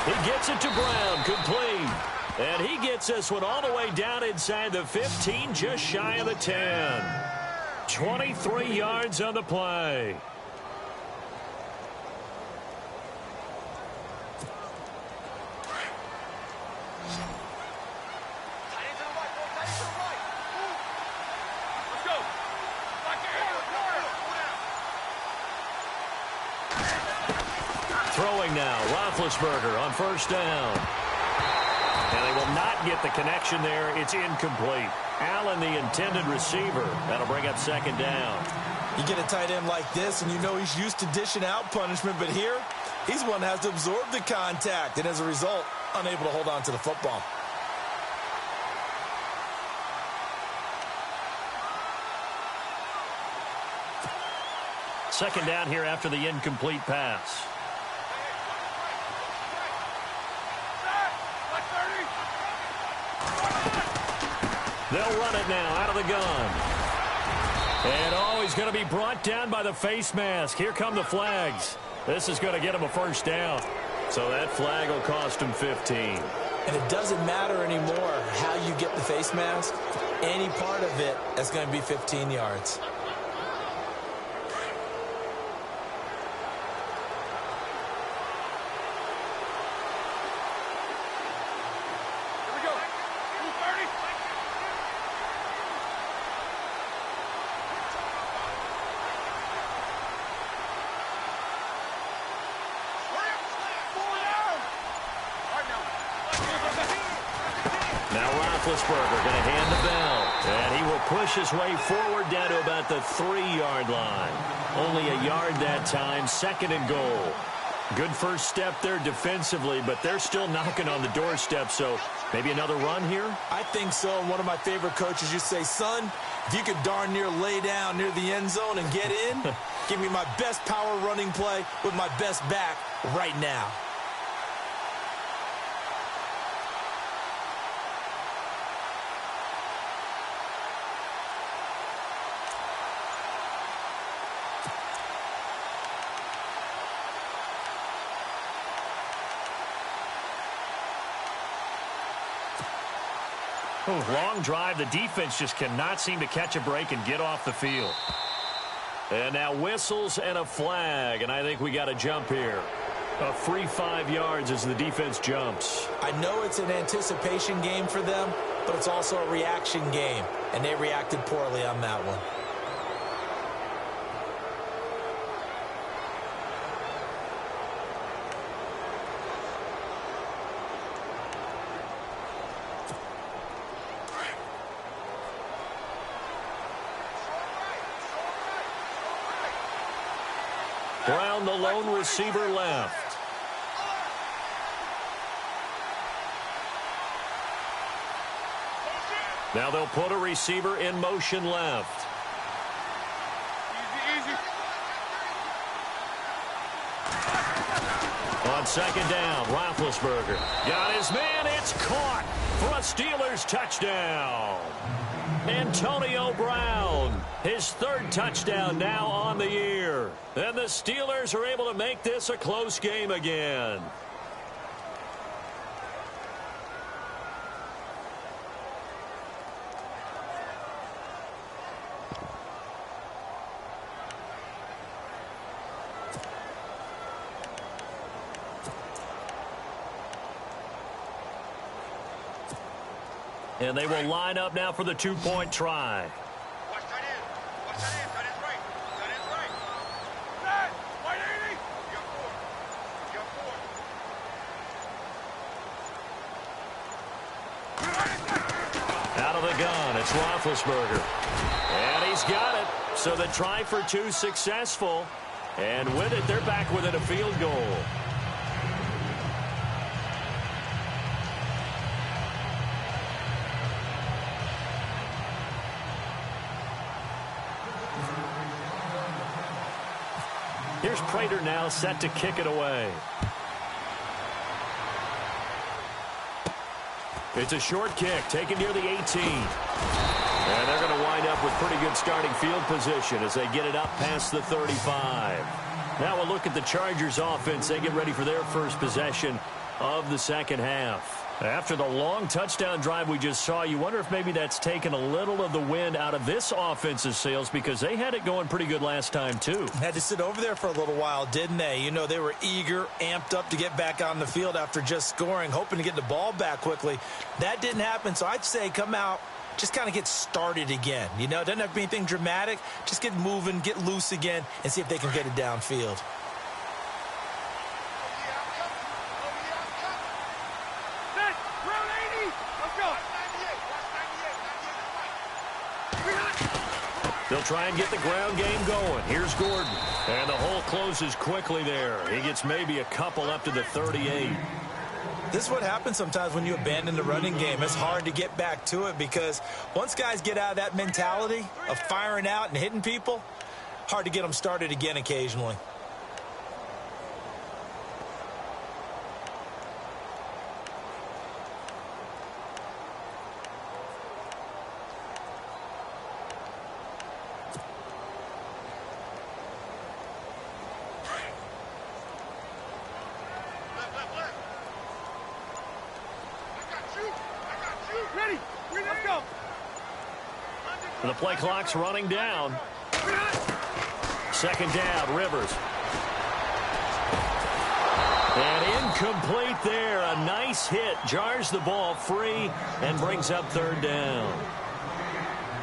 He gets it to Brown, complete. And he gets this one all the way down inside the 15, just shy of the 10. 23 yards on the play. Throwing now, Roethlisberger on first down. And they will not get the connection there. It's incomplete. Allen, the intended receiver. That'll bring up second down. You get a tight end like this, and you know he's used to dishing out punishment, but here, he's one that has to absorb the contact, and as a result, unable to hold on to the football. Second down here after the incomplete pass. They'll run it now out of the gun. And, oh, he's going to be brought down by the face mask. Here come the flags. This is going to get him a first down. So that flag will cost him 15. And it doesn't matter anymore how you get the face mask. Any part of it is going to be 15 yards. Roethlisberger going to hand the bell. And he will push his way forward down to about the 3-yard line. Only a yard that time, 2nd and goal. Good first step there defensively, but they're still knocking on the doorstep, so maybe another run here? I think so. And one of my favorite coaches used to say, son, if you could darn near lay down near the end zone and get in, give me my best power running play with my best back right now. Long drive. The defense just cannot seem to catch a break and get off the field. And now whistles and a flag, and I think we got a jump here. A free 5 yards as the defense jumps. I know it's an anticipation game for them, but it's also a reaction game, and they reacted poorly on that one. Brown, the lone receiver, left. Now they'll put a receiver in motion left. Easy. On second down, Roethlisberger got his man. It's caught for a Steelers touchdown. Antonio Brown, his 3rd touchdown now on the year. And the Steelers are able to make this a close game again. And they will line up now for the two-point try. Watch tight end. Watch tight end. Tight end's right. Tight end's right. Set. White 80. Jump forward. Jump forward. Out of the gun, it's Roethlisberger. And he's got it. So the try for two successful. And with it, they're back within a field goal. Here's Prater now set to kick it away. It's a short kick taken near the 18. And they're going to wind up with pretty good starting field position as they get it up past the 35. Now we'll look at the Chargers offense. They get ready for their first possession of the second half. After the long touchdown drive we just saw, you wonder if maybe that's taken a little of the wind out of this offense's sails because they had it going pretty good last time too. Had to sit over there for a little while, didn't they? You know, they were eager, amped up to get back on the field after just scoring, hoping to get the ball back quickly. That didn't happen, so I'd say come out, just kind of get started again. You know, it doesn't have to be anything dramatic. Just get moving, get loose again, and see if they can get it downfield. They'll try and get the ground game going. Here's Gordon. And the hole closes quickly there. He gets maybe a couple up to the 38. This is what happens sometimes when you abandon the running game. It's hard to get back to it because once guys get out of that mentality of firing out and hitting people, hard to get them started again occasionally. The play clock's running down. Second down, Rivers. And incomplete there. A nice hit. Jars the ball free and brings up third down.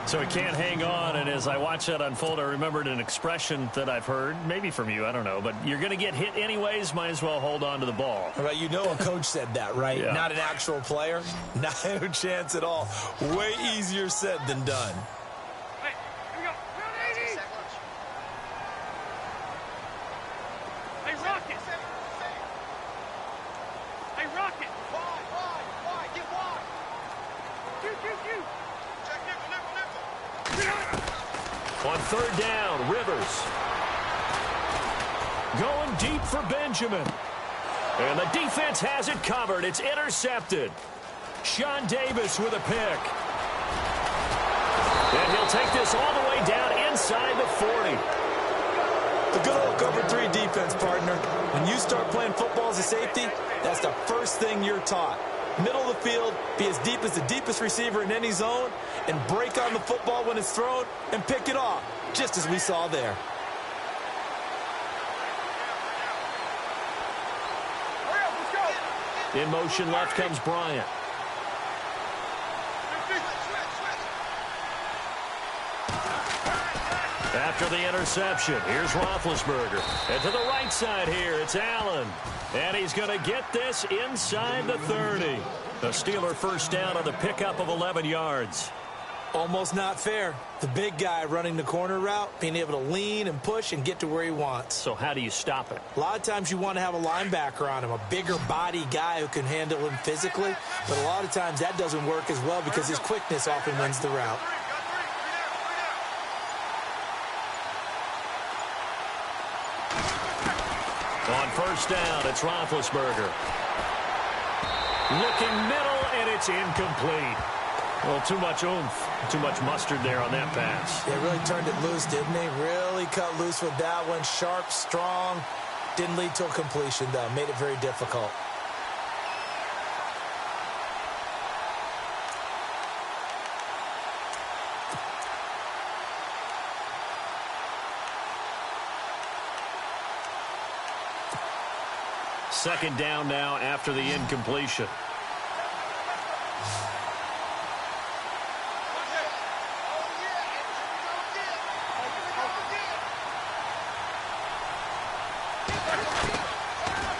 So he can't hang on, and as I watch that unfold, I remembered an expression that I've heard, maybe from you, I don't know, but you're going to get hit anyways, might as well hold on to the ball. Right, you know a coach said that, right? Yeah. Not an actual player. Not a chance at all. Way easier said than done. Hey, here we go. Hey, Rocket. Hey, Rocket. Wide. Get wide. Q. Check nickel. On third down, Rivers. Going deep for Benjamin. And the defense has it covered. It's intercepted. Sean Davis with a pick. And he'll take this all the way down inside the 40. The good old cover 3 defense, partner. When you start playing football as a safety, that's the first thing you're taught. Middle of the field, be as deep as the deepest receiver in any zone, and break on the football when it's thrown and pick it off, just as we saw there. In motion left comes Bryant. After the interception, here's Roethlisberger. And to the right side here, it's Allen. And he's going to get this inside the 30. The Steeler first down on the pickup of 11 yards. Almost not fair. The big guy running the corner route, being able to lean and push and get to where he wants. So how do you stop it? A lot of times you want to have a linebacker on him, a bigger body guy who can handle him physically. But a lot of times that doesn't work as well because his quickness often wins the route. On first down, it's Roethlisberger. Looking middle, and it's incomplete. Well, too much oomph, too much mustard there on that pass. They really turned it loose, didn't they? Really cut loose with that one. Sharp, strong. Didn't lead to a completion, though. Made it very difficult. Second down now after the incompletion.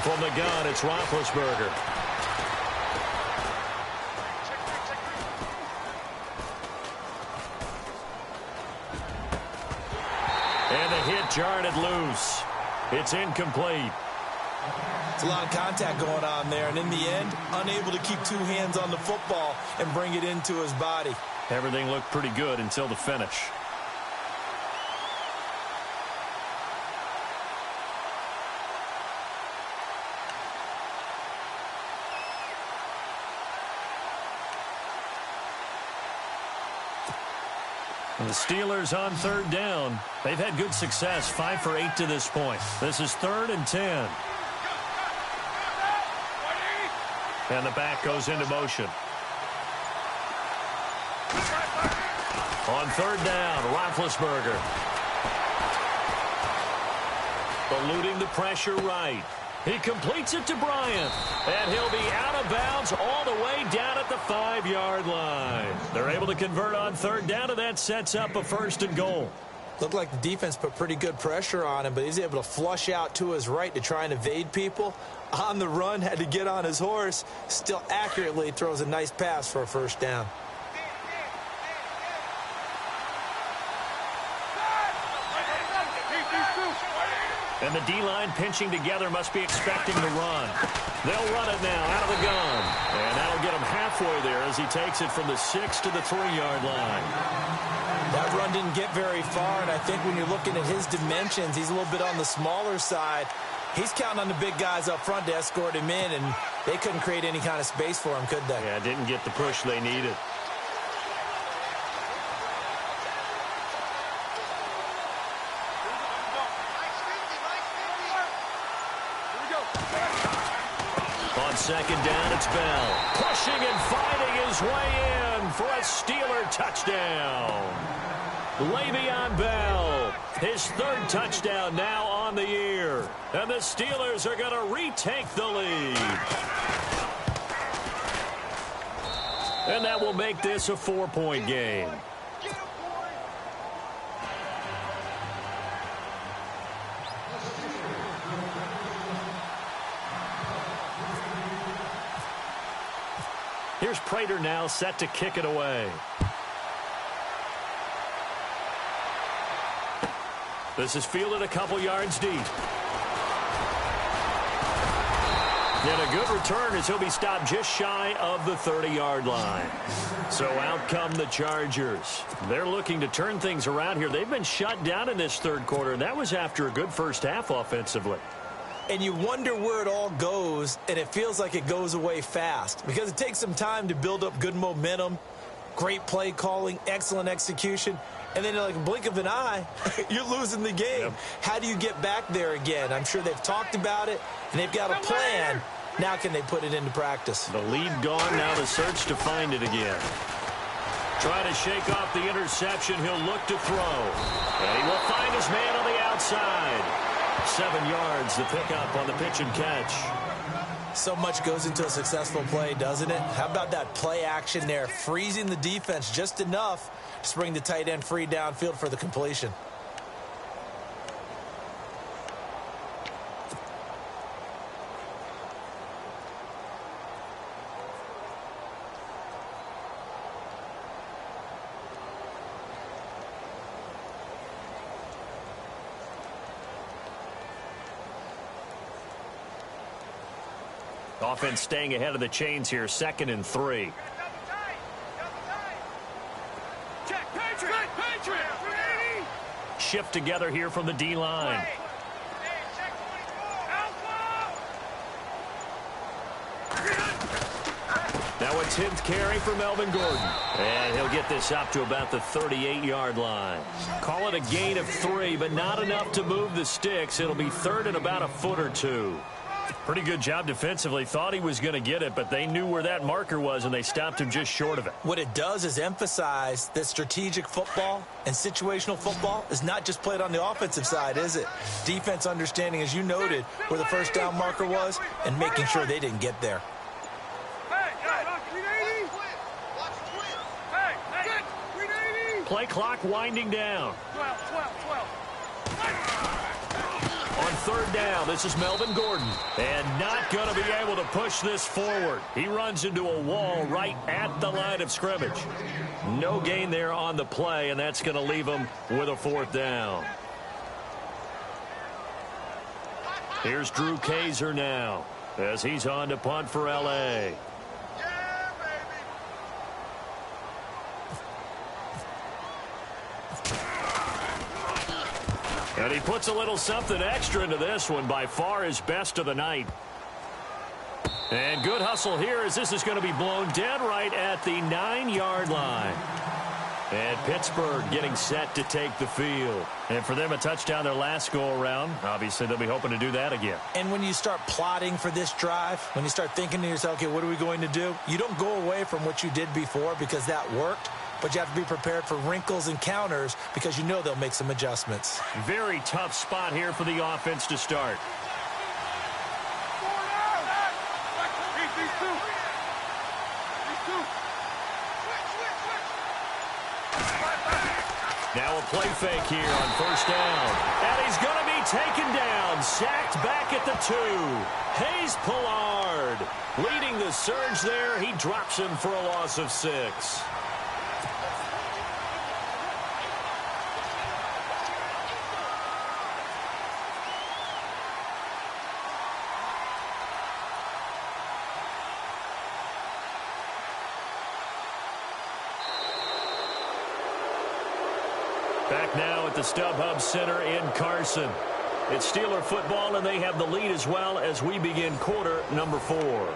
From the gun, it's Roethlisberger. And the hit jarred it loose. It's incomplete. It's a lot of contact going on there, and in the end, unable to keep two hands on the football and bring it into his body. Everything looked pretty good until the finish. And the Steelers on third down. They've had good success, 5 for 8 to this point. This is 3rd and 10. And the back goes into motion. On third down, Roethlisberger. Eluding the pressure right. He completes it to Bryant. And he'll be out of bounds all the way down at the 5-yard line. They're able to convert on third down, and that sets up a 1st and goal. Looked like the defense put pretty good pressure on him, but he's able to flush out to his right to try and evade people. On the run, had to get on his horse. Still accurately throws a nice pass for a 1st down. And the D-line pinching together must be expecting to run. They'll run it now out of the gun. And that'll get him halfway there as he takes it from the 6 to the 3-yard line. That run didn't get very far, and I think when you're looking at his dimensions, he's a little bit on the smaller side. He's counting on the big guys up front to escort him in, and they couldn't create any kind of space for him, could they? Yeah, didn't get the push they needed. On second down, it's Bell. Pushing and fighting his way in for a Steeler touchdown. Le'Veon Bell, his 3rd touchdown now on the year. And the Steelers are going to retake the lead. And that will make this a 4-point game. Here's Prater now set to kick it away. This is fielded a couple yards deep. And a good return as he'll be stopped just shy of the 30-yard line. So out come the Chargers. They're looking to turn things around here. They've been shut down in this 3rd quarter, and that was after a good first half offensively. And you wonder where it all goes, and it feels like it goes away fast because it takes some time to build up good momentum, great play calling, excellent execution, and then like a blink of an eye, you're losing the game. Yep. How do you get back there again? I'm sure they've talked about it, and they've got a plan. Now can they put it into practice? The lead gone, now the search to find it again. Trying to shake off the interception, he'll look to throw. And he will find his man on the outside. 7 yards, the pickup on the pitch and catch. So much goes into a successful play, doesn't it? How about that play action there, freezing the defense just enough to bring the tight end free downfield for the completion. Offense staying ahead of the chains here, 2nd and 3. Shift together here from the D-line. Now a 10th carry for Melvin Gordon. And he'll get this up to about the 38-yard line. Call it a gain of 3, but not enough to move the sticks. It'll be 3rd and about a foot or 2. Pretty good job defensively. Thought he was going to get it, but they knew where that marker was, and they stopped him just short of it. What it does is emphasize that strategic football and situational football is not just played on the offensive side, is it? Defense understanding, as you noted, where the 1st down marker was and making sure they didn't get there. Play clock winding down. 12. On third down, this is Melvin Gordon. And not going to be able to push this forward. He runs into a wall right at the line of scrimmage. No gain there on the play, and that's going to leave him with a fourth down. Here's Drew Kaiser now as he's on to punt for L.A. And he puts a little something extra into this one, by far his best of the night. And good hustle here as this is going to be blown dead right at the 9-yard line. And Pittsburgh getting set to take the field. And for them, a touchdown their last go-around. Obviously, they'll be hoping to do that again. And when you start plotting for this drive, when you start thinking to yourself, okay, what are we going to do? You don't go away from what you did before because that worked. But you have to be prepared for wrinkles and counters because you know they'll make some adjustments. Very tough spot here for the offense to start. Now a play fake here on first down. And he's going to be taken down, sacked back at the 2. Hayes Pullard leading the surge there. He drops him for a loss of 6. Back now at the StubHub Center in Carson. It's Steeler football, and they have the lead as well as we begin quarter number 4.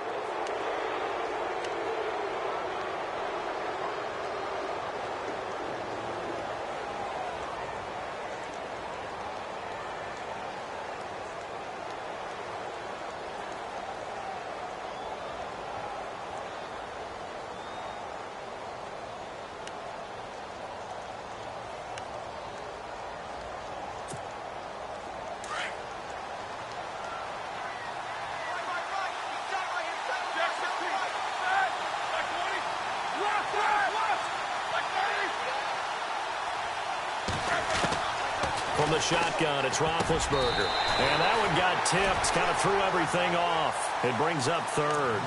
From the shotgun, it's Roethlisberger. And that one got tipped, kind of threw everything off. It brings up third.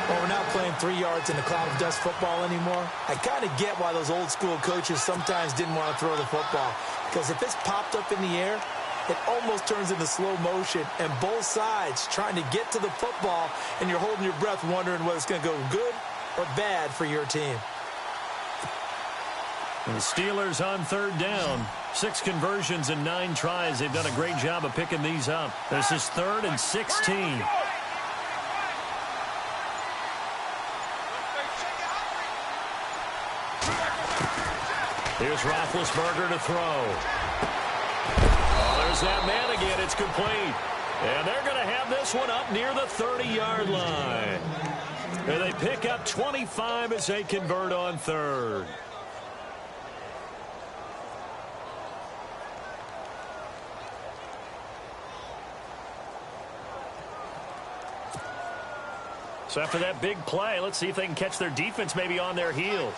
Well, we're not playing 3 yards in a cloud of dust football anymore. I kind of get why those old school coaches sometimes didn't want to throw the football. Because if it's popped up in the air, it almost turns into slow motion. And both sides trying to get to the football, and you're holding your breath wondering whether it's going to go good or bad for your team. And the Steelers on third down. 6 conversions and 9 tries. They've done a great job of picking these up. This is 3rd and 16. Here's Roethlisberger to throw. Oh, there's that man again. It's complete. And they're going to have this one up near the 30-yard line. And they pick up 25 as they convert on third. So after that big play, let's see if they can catch their defense maybe on their heels.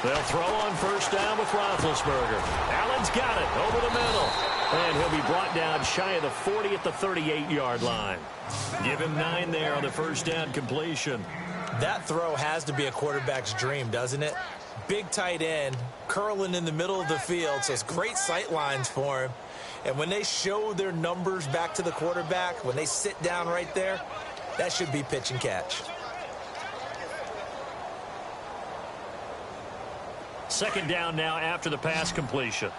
They'll throw on first down with Roethlisberger. Allen's got it over the middle. And he'll be brought down shy of the 40 at the 38-yard line. Give him 9 there on the first down completion. That throw has to be a quarterback's dream, doesn't it? Big tight end, curling in the middle of the field, so it's great sight lines for him. And when they show their numbers back to the quarterback, when they sit down right there, that should be pitch and catch. Second down now after the pass completion.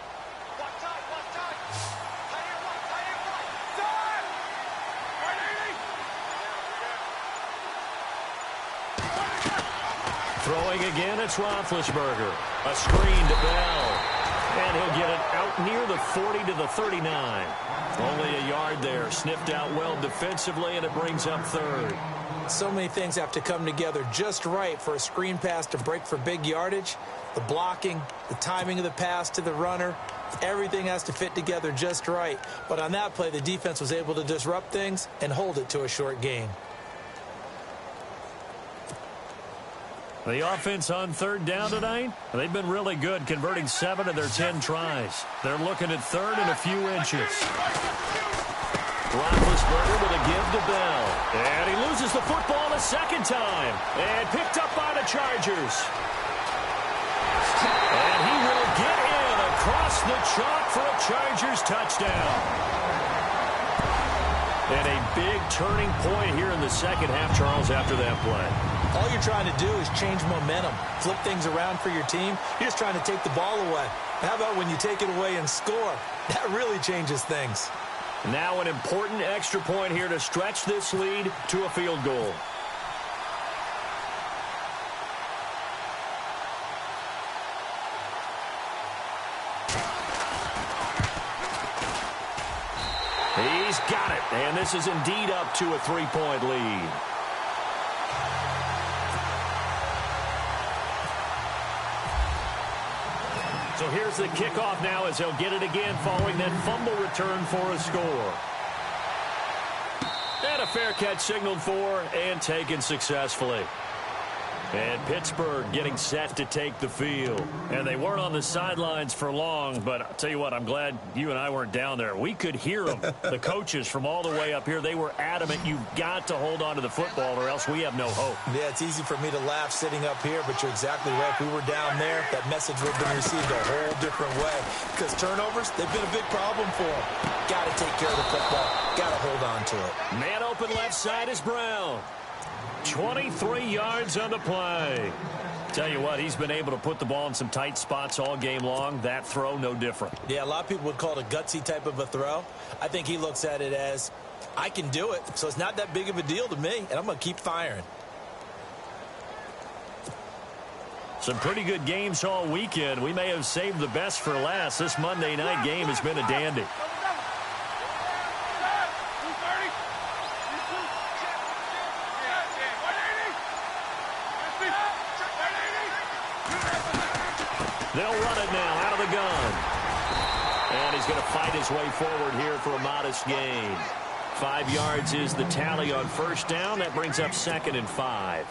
Throwing again, it's Roethlisberger. A screen to Bell. And he'll get it out near the 40 to the 39. Only a yard there. Sniffed out well defensively, and it brings up third. So many things have to come together just right for a screen pass to break for big yardage. The blocking, the timing of the pass to the runner, everything has to fit together just right. But on that play, the defense was able to disrupt things and hold it to a short gain. The offense on third down tonight, they've been really good, converting 7 of their 10 tries. They're looking at third and a few inches. Roethlisberger with a give to Bell. And he loses the football a second time. And picked up by the Chargers. And he will get in across the chalk for a Chargers touchdown. And a big turning point here in the second half, Charles, after that play. All you're trying to do is change momentum, flip things around for your team. You're just trying to take the ball away. How about when you take it away and score? That really changes things. Now an important extra point here to stretch this lead to a field goal. He's got it, and this is indeed up to a 3-point lead. So here's the kickoff now as he'll get it again following that fumble return for a score. And a fair catch signaled for and taken successfully. And Pittsburgh getting set to take the field. And they weren't on the sidelines for long, but I'll tell you what, I'm glad you and I weren't down there. We could hear them, the coaches from all the way up here. They were adamant, you've got to hold on to the football or else we have no hope. Yeah, it's easy for me to laugh sitting up here, but you're exactly right. If we were down there, that message would have been received a whole different way. Because turnovers, they've been a big problem for them. Got to take care of the football. Got to hold on to it. Man open left side is Brown. 23 yards on the play. Tell you what, he's been able to put the ball in some tight spots all game long. That throw, no different. Yeah, a lot of people would call it a gutsy type of a throw. I think he looks at it as, I can do it, so it's not that big of a deal to me, and I'm going to keep firing. Some pretty good games all weekend. We may have saved the best for last. This Monday night game has been a dandy. They'll run it now out of the gun. And he's going to fight his way forward here for a modest gain. 5 yards is the tally on first down. That brings up 2nd and 5.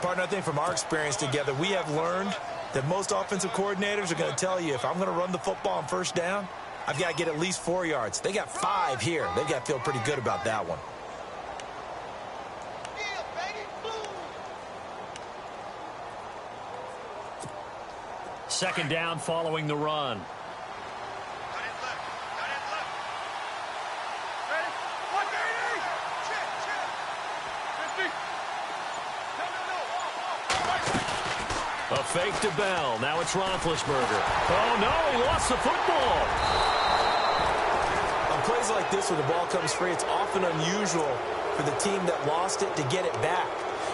Partner, I think from our experience together, we have learned that most offensive coordinators are going to tell you, if I'm going to run the football on first down, I've got to get at least 4 yards. They got 5 here. They've got to feel pretty good about that one. Second down following the run. A fake to Bell. Now it's Roethlisberger. Oh, no, he lost the football. On plays like this where the ball comes free, it's often unusual for the team that lost it to get it back.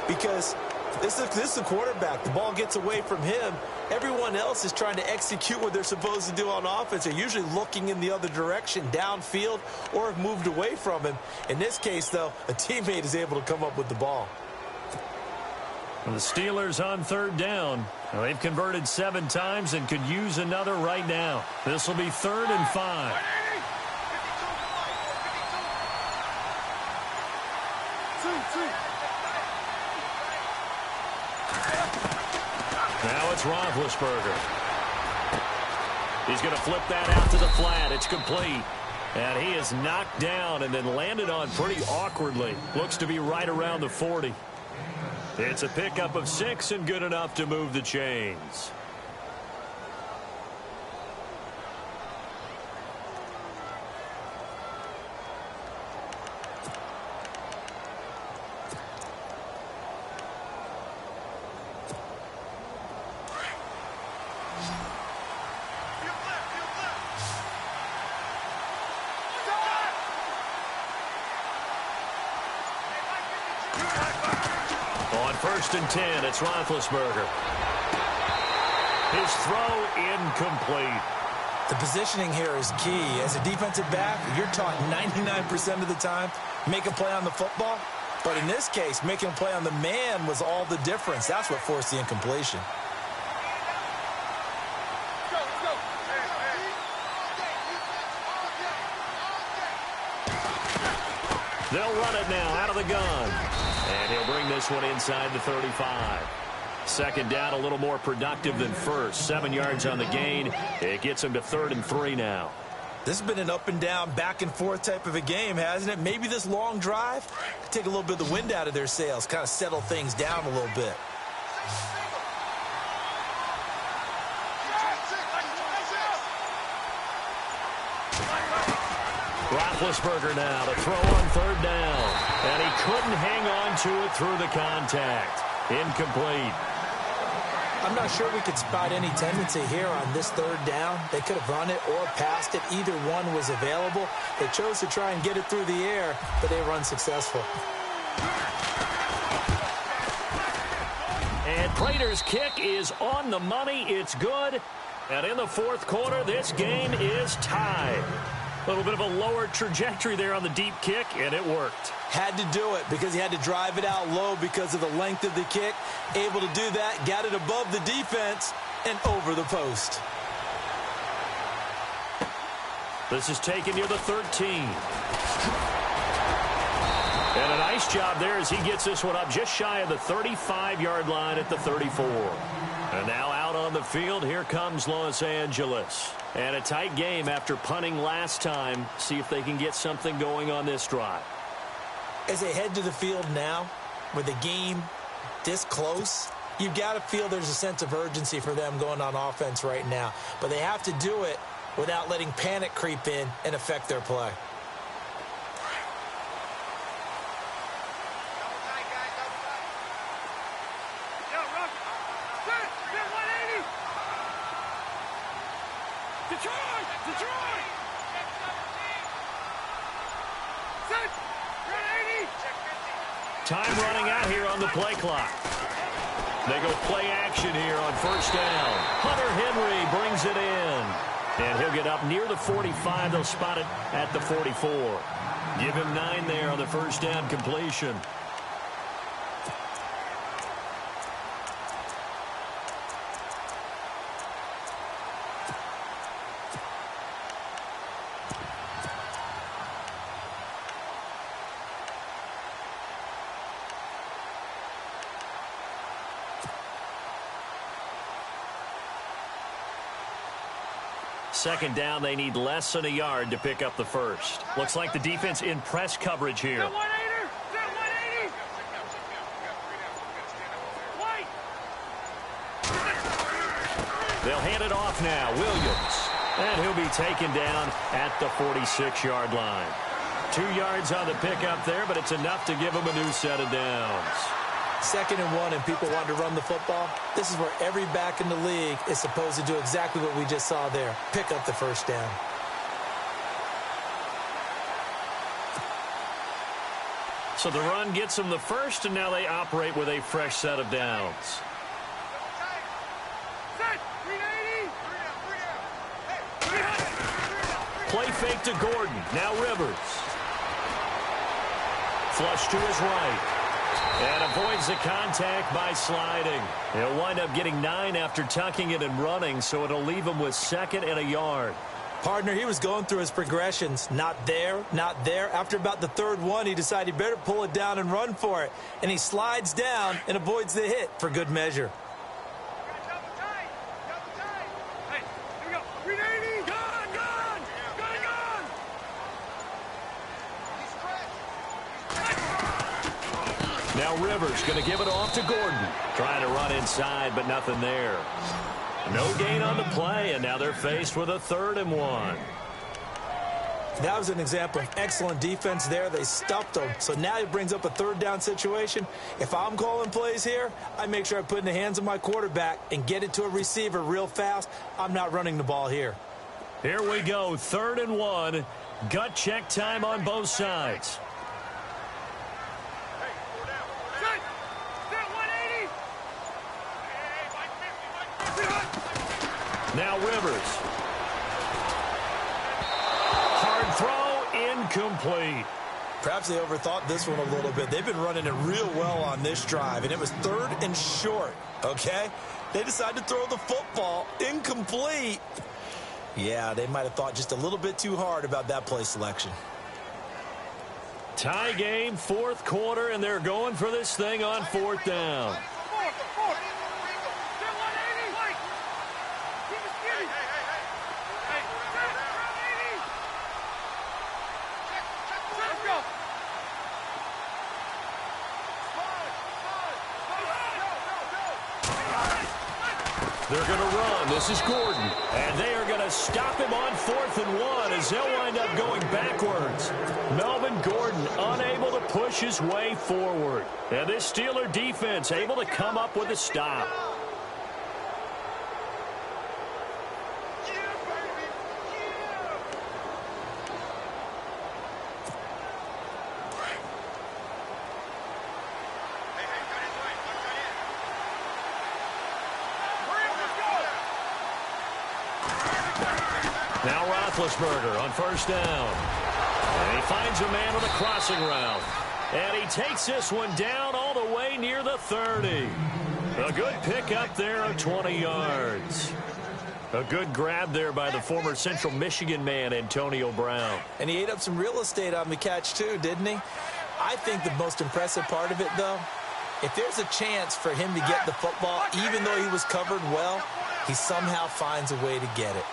Because this is the quarterback. The ball gets away from him. Everyone else is trying to execute what they're supposed to do on offense. They're usually looking in the other direction, downfield, or have moved away from him. In this case, though, a teammate is able to come up with the ball. The Steelers on third down. Well, they've converted 7 times and could use another right now. This will be 3rd and 5. Now it's Roethlisberger. He's going to flip that out to the flat. It's complete. And he is knocked down and then landed on pretty awkwardly. Looks to be right around the 40. It's a pickup of 6 and good enough to move the chains. On 1st and 10, it's Roethlisberger. His throw incomplete. The positioning here is key. As a defensive back, you're taught 99% of the time, make a play on the football. But in this case, making a play on the man was all the difference. That's what forced the incompletion. They'll run it now out of the gun. And he'll bring this one inside the 35. Second down, a little more productive than first. 7 yards on the gain. It gets them to 3rd and 3 now. This has been an up and down, back and forth type of a game, hasn't it? Maybe this long drive could take a little bit of the wind out of their sails, kind of settle things down a little bit. Roethlisberger now to throw on 3rd down. And he couldn't hang on to it through the contact. Incomplete. I'm not sure we could spot any tendency here on this 3rd down. They could have run it or passed it. Either one was available. They chose to try and get it through the air, but they were unsuccessful. And Prater's kick is on the money. It's good. And in the 4th quarter, this game is tied. A little bit of a lower trajectory there on the deep kick, and it worked. Had to do it because he had to drive it out low because of the length of the kick. Able to do that, got it above the defense and over the post. This is taken near the 13. And a nice job there as he gets this one up just shy of the 35-yard line at the 34. And now out on the field, here comes Los Angeles. And a tight game after punting last time. See if they can get something going on this drive. As they head to the field now, with the game this close, you've got to feel there's a sense of urgency for them going on offense right now. But they have to do it without letting panic creep in and affect their play. Time running out here on the play clock. They go play action here on 1st down. Hunter Henry brings it in. And he'll get up near the 45. They'll spot it at the 44. Give him 9 there on the 1st down completion. Second down, they need less than a yard to pick up the first. Looks like the defense in press coverage here. They'll hand it off now. Williams. And he'll be taken down at the 46-yard line. 2 yards on the pickup there, but it's enough to give him a new set of downs. 2nd and 1 and people want to run the football. This is where every back in the league is supposed to do exactly what we just saw there. Pick up the 1st down. So the run gets them the first, and now they operate with a fresh set of downs. Play fake to Gordon. Now Rivers. Flush to his right. And avoids the contact by sliding. He'll wind up getting 9 after tucking it and running, so it'll leave him with 2nd and a yard. Partner, he was going through his progressions. Not there, not there. After about the 3rd one, he decided he better pull it down and run for it. And he slides down and avoids the hit for good measure. Now Rivers going to give it off to Gordon. Trying to run inside, but nothing there. No gain on the play, and now they're faced with a 3rd and 1. That was an example of excellent defense there. They stuffed him. So now he brings up a 3rd down situation. If I'm calling plays here, I make sure I put it in the hands of my quarterback and get it to a receiver real fast. I'm not running the ball here. Here we go, 3rd and 1. Gut check time on both sides. Now Rivers. Hard throw, incomplete. Perhaps they overthought this one a little bit. They've been running it real well on this drive, and it was 3rd and short, okay? They decided to throw the football, incomplete. Yeah, they might have thought just a little bit too hard about that play selection. Tie game, 4th quarter, and they're going for this thing on 4th down. They're going to run. This is Gordon. And they are going to stop him on 4th and 1 as they'll wind up going backwards. Melvin Gordon unable to push his way forward. And this Steeler defense able to come up with a stop. Now Roethlisberger on 1st down. And he finds a man with a crossing route. And he takes this one down all the way near the 30. A good pickup there of 20 yards. A good grab there by the former Central Michigan man, Antonio Brown. And he ate up some real estate on the catch, too, didn't he? I think the most impressive part of it, though, if there's a chance for him to get the football, even though he was covered well, he somehow finds a way to get it.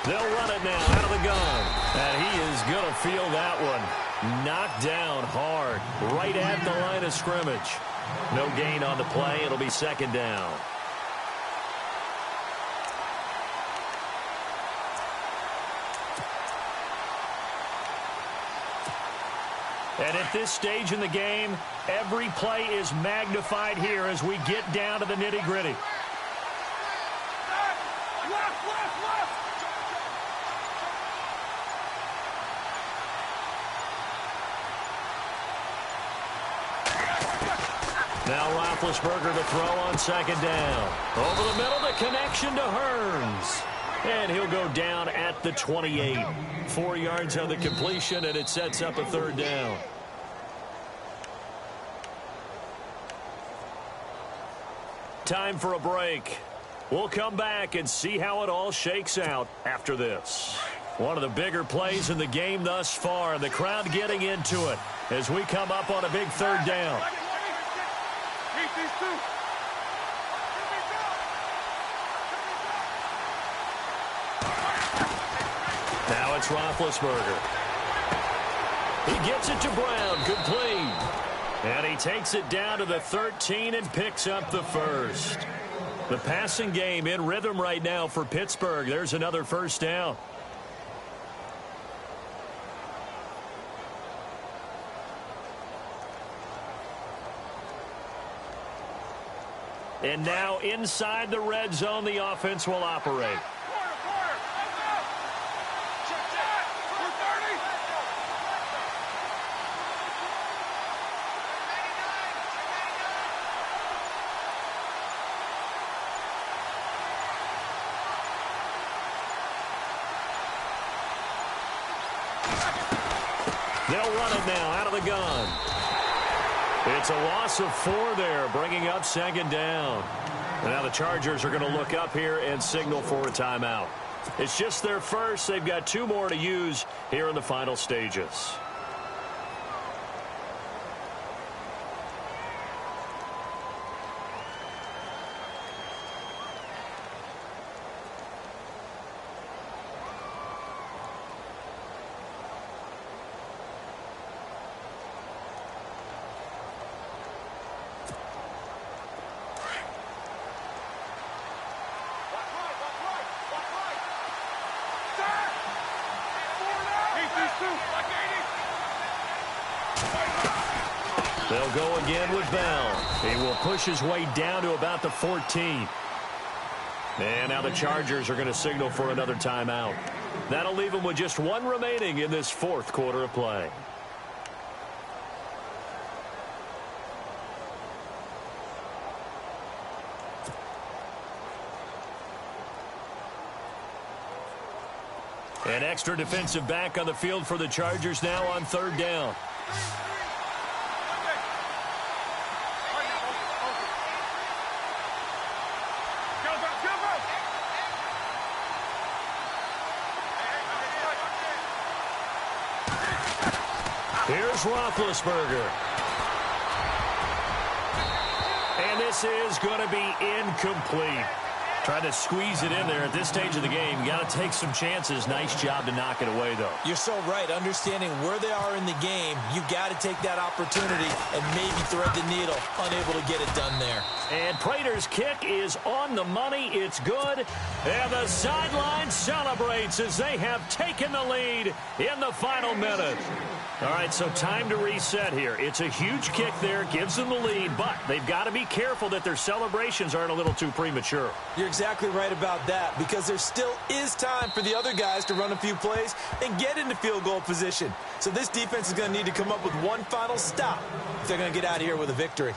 They'll run it now out of the gun. And he is going to feel that one. Knocked down hard, right at the line of scrimmage. No gain on the play. It'll be 2nd down. And at this stage in the game, every play is magnified here as we get down to the nitty-gritty. Now Roethlisberger to throw on 2nd down. Over the middle, the connection to Hearns. And he'll go down at the 28. 4 yards on the completion, and it sets up a 3rd down. Time for a break. We'll come back and see how it all shakes out after this. One of the bigger plays in the game thus far. The crowd getting into it as we come up on a big 3rd down. Now it's Roethlisberger. He gets it to Brown, complete. And he takes it down to the 13 and picks up the 1st. The passing game in rhythm right now for Pittsburgh. There's another 1st down. And now inside the red zone, the offense will operate. They'll run it now out of the gun. It's a loss of 4 there, bringing up 2nd down. And now the Chargers are going to look up here and signal for a timeout. It's just their first. They've got 2 more to use here in the final stages. They'll go again with Bell. He will push his way down to about the 14. And now the Chargers are going to signal for another timeout. That'll leave them with just 1 remaining in this 4th quarter of play. An extra defensive back on the field for the Chargers now on 3rd down. Here's Roethlisberger. And this is going to be incomplete. Try to squeeze it in there at this stage of the game. You got to take some chances. Nice job to knock it away, though. You're so right. Understanding where they are in the game, you got to take that opportunity and maybe thread the needle. Unable to get it done there. And Prater's kick is on the money. It's good. And the sideline celebrates as they have taken the lead in the final minute. All right, so time to reset here. It's a huge kick there, gives them the lead, but they've got to be careful that their celebrations aren't a little too premature. You're exactly right about that, because there still is time for the other guys to run a few plays and get into field goal position. So this defense is going to need to come up with one final stop if they're going to get out of here with a victory.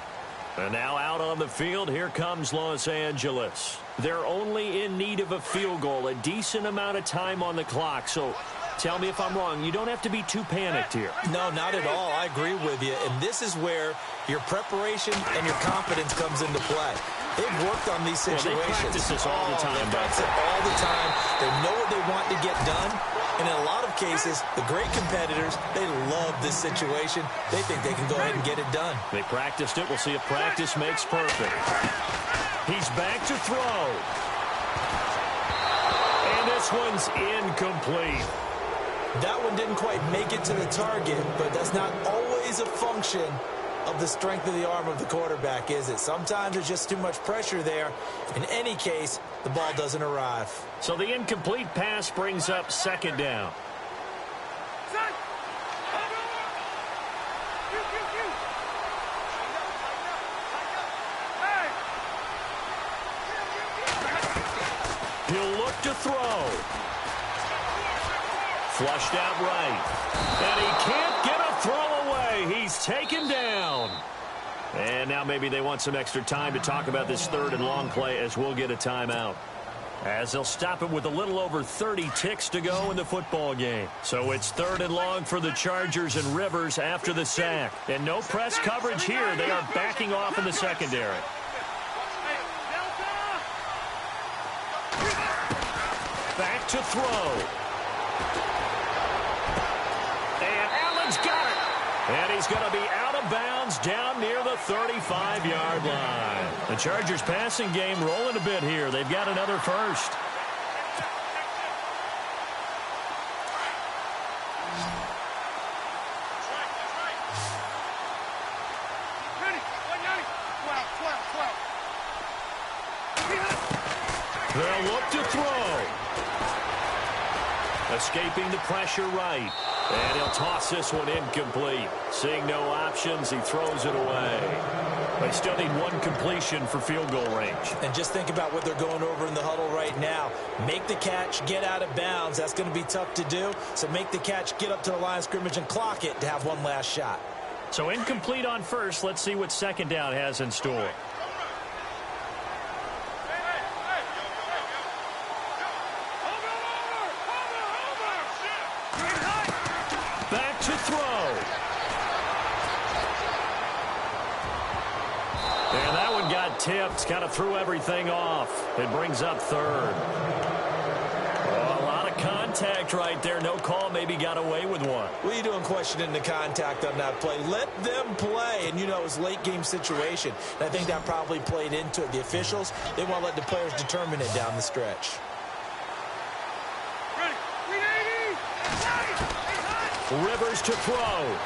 And now out on the field, here comes Los Angeles. They're only in need of a field goal, a decent amount of time on the clock. So tell me if I'm wrong. You don't have to be too panicked here. No, not at all. I agree with you. And this is where your preparation and your confidence comes into play. They've worked on these situations. They practice this all the time. They practice it all the time. They know what they want to get done. And in a lot of cases, the great competitors, they love this situation. They think they can go ahead and get it done. They practiced it. We'll see if practice makes perfect. He's back to throw. And this one's incomplete. That one didn't quite make it to the target, but that's not always a function of the strength of the arm of the quarterback, is it? Sometimes there's just too much pressure there. In any case, the ball doesn't arrive. So the incomplete pass brings up second down. He'll look to throw. Flushed out right. And he can't get a throw away. He's taken down. And now maybe they want some extra time to talk about this third and long play as we'll get a timeout. As they'll stop it with a little over 30 ticks to go in the football game. So it's third and long for the Chargers and Rivers after the sack. And no press coverage here. They are backing off in the secondary. Back to throw. And Allen's got it. And he's going to be out of bounds down near the 35-yard line. The Chargers passing game rolling a bit here. They've got another first. They'll look to throw. Escaping the pressure right. And he'll toss this one incomplete. Seeing no options, he throws it away. They still need one completion for field goal range. And just think about what they're going over in the huddle right now. Make the catch, get out of bounds. That's going to be tough to do. So make the catch, get up to the line of scrimmage, and clock it to have one last shot. So incomplete on first. Let's see what second down has in store. Back to throw. And that one got tipped. Kind of threw everything off. It brings up third. Oh, a lot of contact right there. No call. Maybe got away with one. What are you doing questioning the contact on that play? Let them play. And, you know, it was a late-game situation. And I think that probably played into it. The officials, they want to let the players determine it down the stretch. Rivers to throw.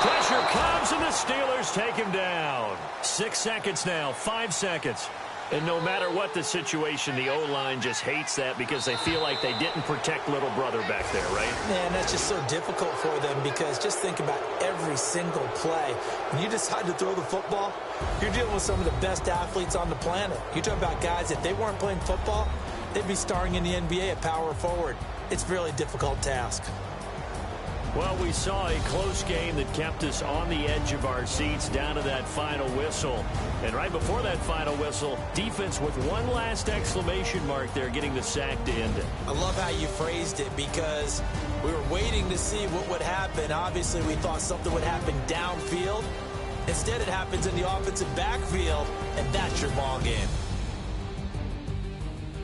Pressure comes, and the Steelers take him down. 6 seconds now, 5 seconds. And no matter what the situation, the O-line just hates that because they feel like they didn't protect little brother back there, right? Man, that's just so difficult for them because just think about every single play. When you decide to throw the football, you're dealing with some of the best athletes on the planet. You talk about guys, if they weren't playing football, they'd be starring in the NBA at power forward. It's a really difficult task. Well, we saw a close game that kept us on the edge of our seats down to that final whistle. And right before that final whistle, defense with one last exclamation mark there, getting the sack to end it. I love how you phrased it because we were waiting to see what would happen. Obviously, we thought something would happen downfield. Instead, it happens in the offensive backfield, and that's your ball game.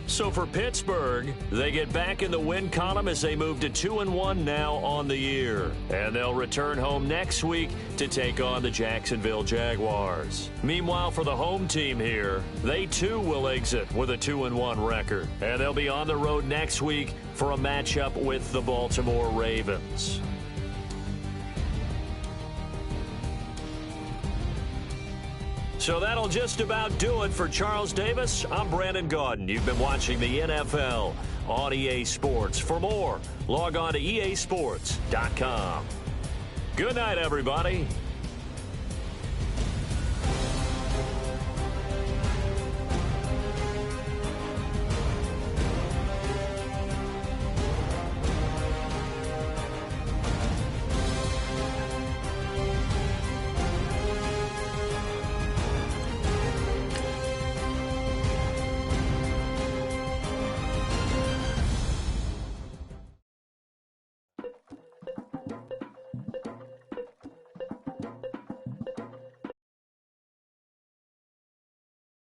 So for Pittsburgh, they get back in the win column as they move to 2-1 now on the year. And they'll return home next week to take on the Jacksonville Jaguars. Meanwhile, for the home team here, they too will exit with a 2-1 record. And they'll be on the road next week for a matchup with the Baltimore Ravens. So that'll just about do it for Charles Davis. I'm Brandon Gaudin. You've been watching the NFL on EA Sports. For more, log on to easports.com. Good night, everybody.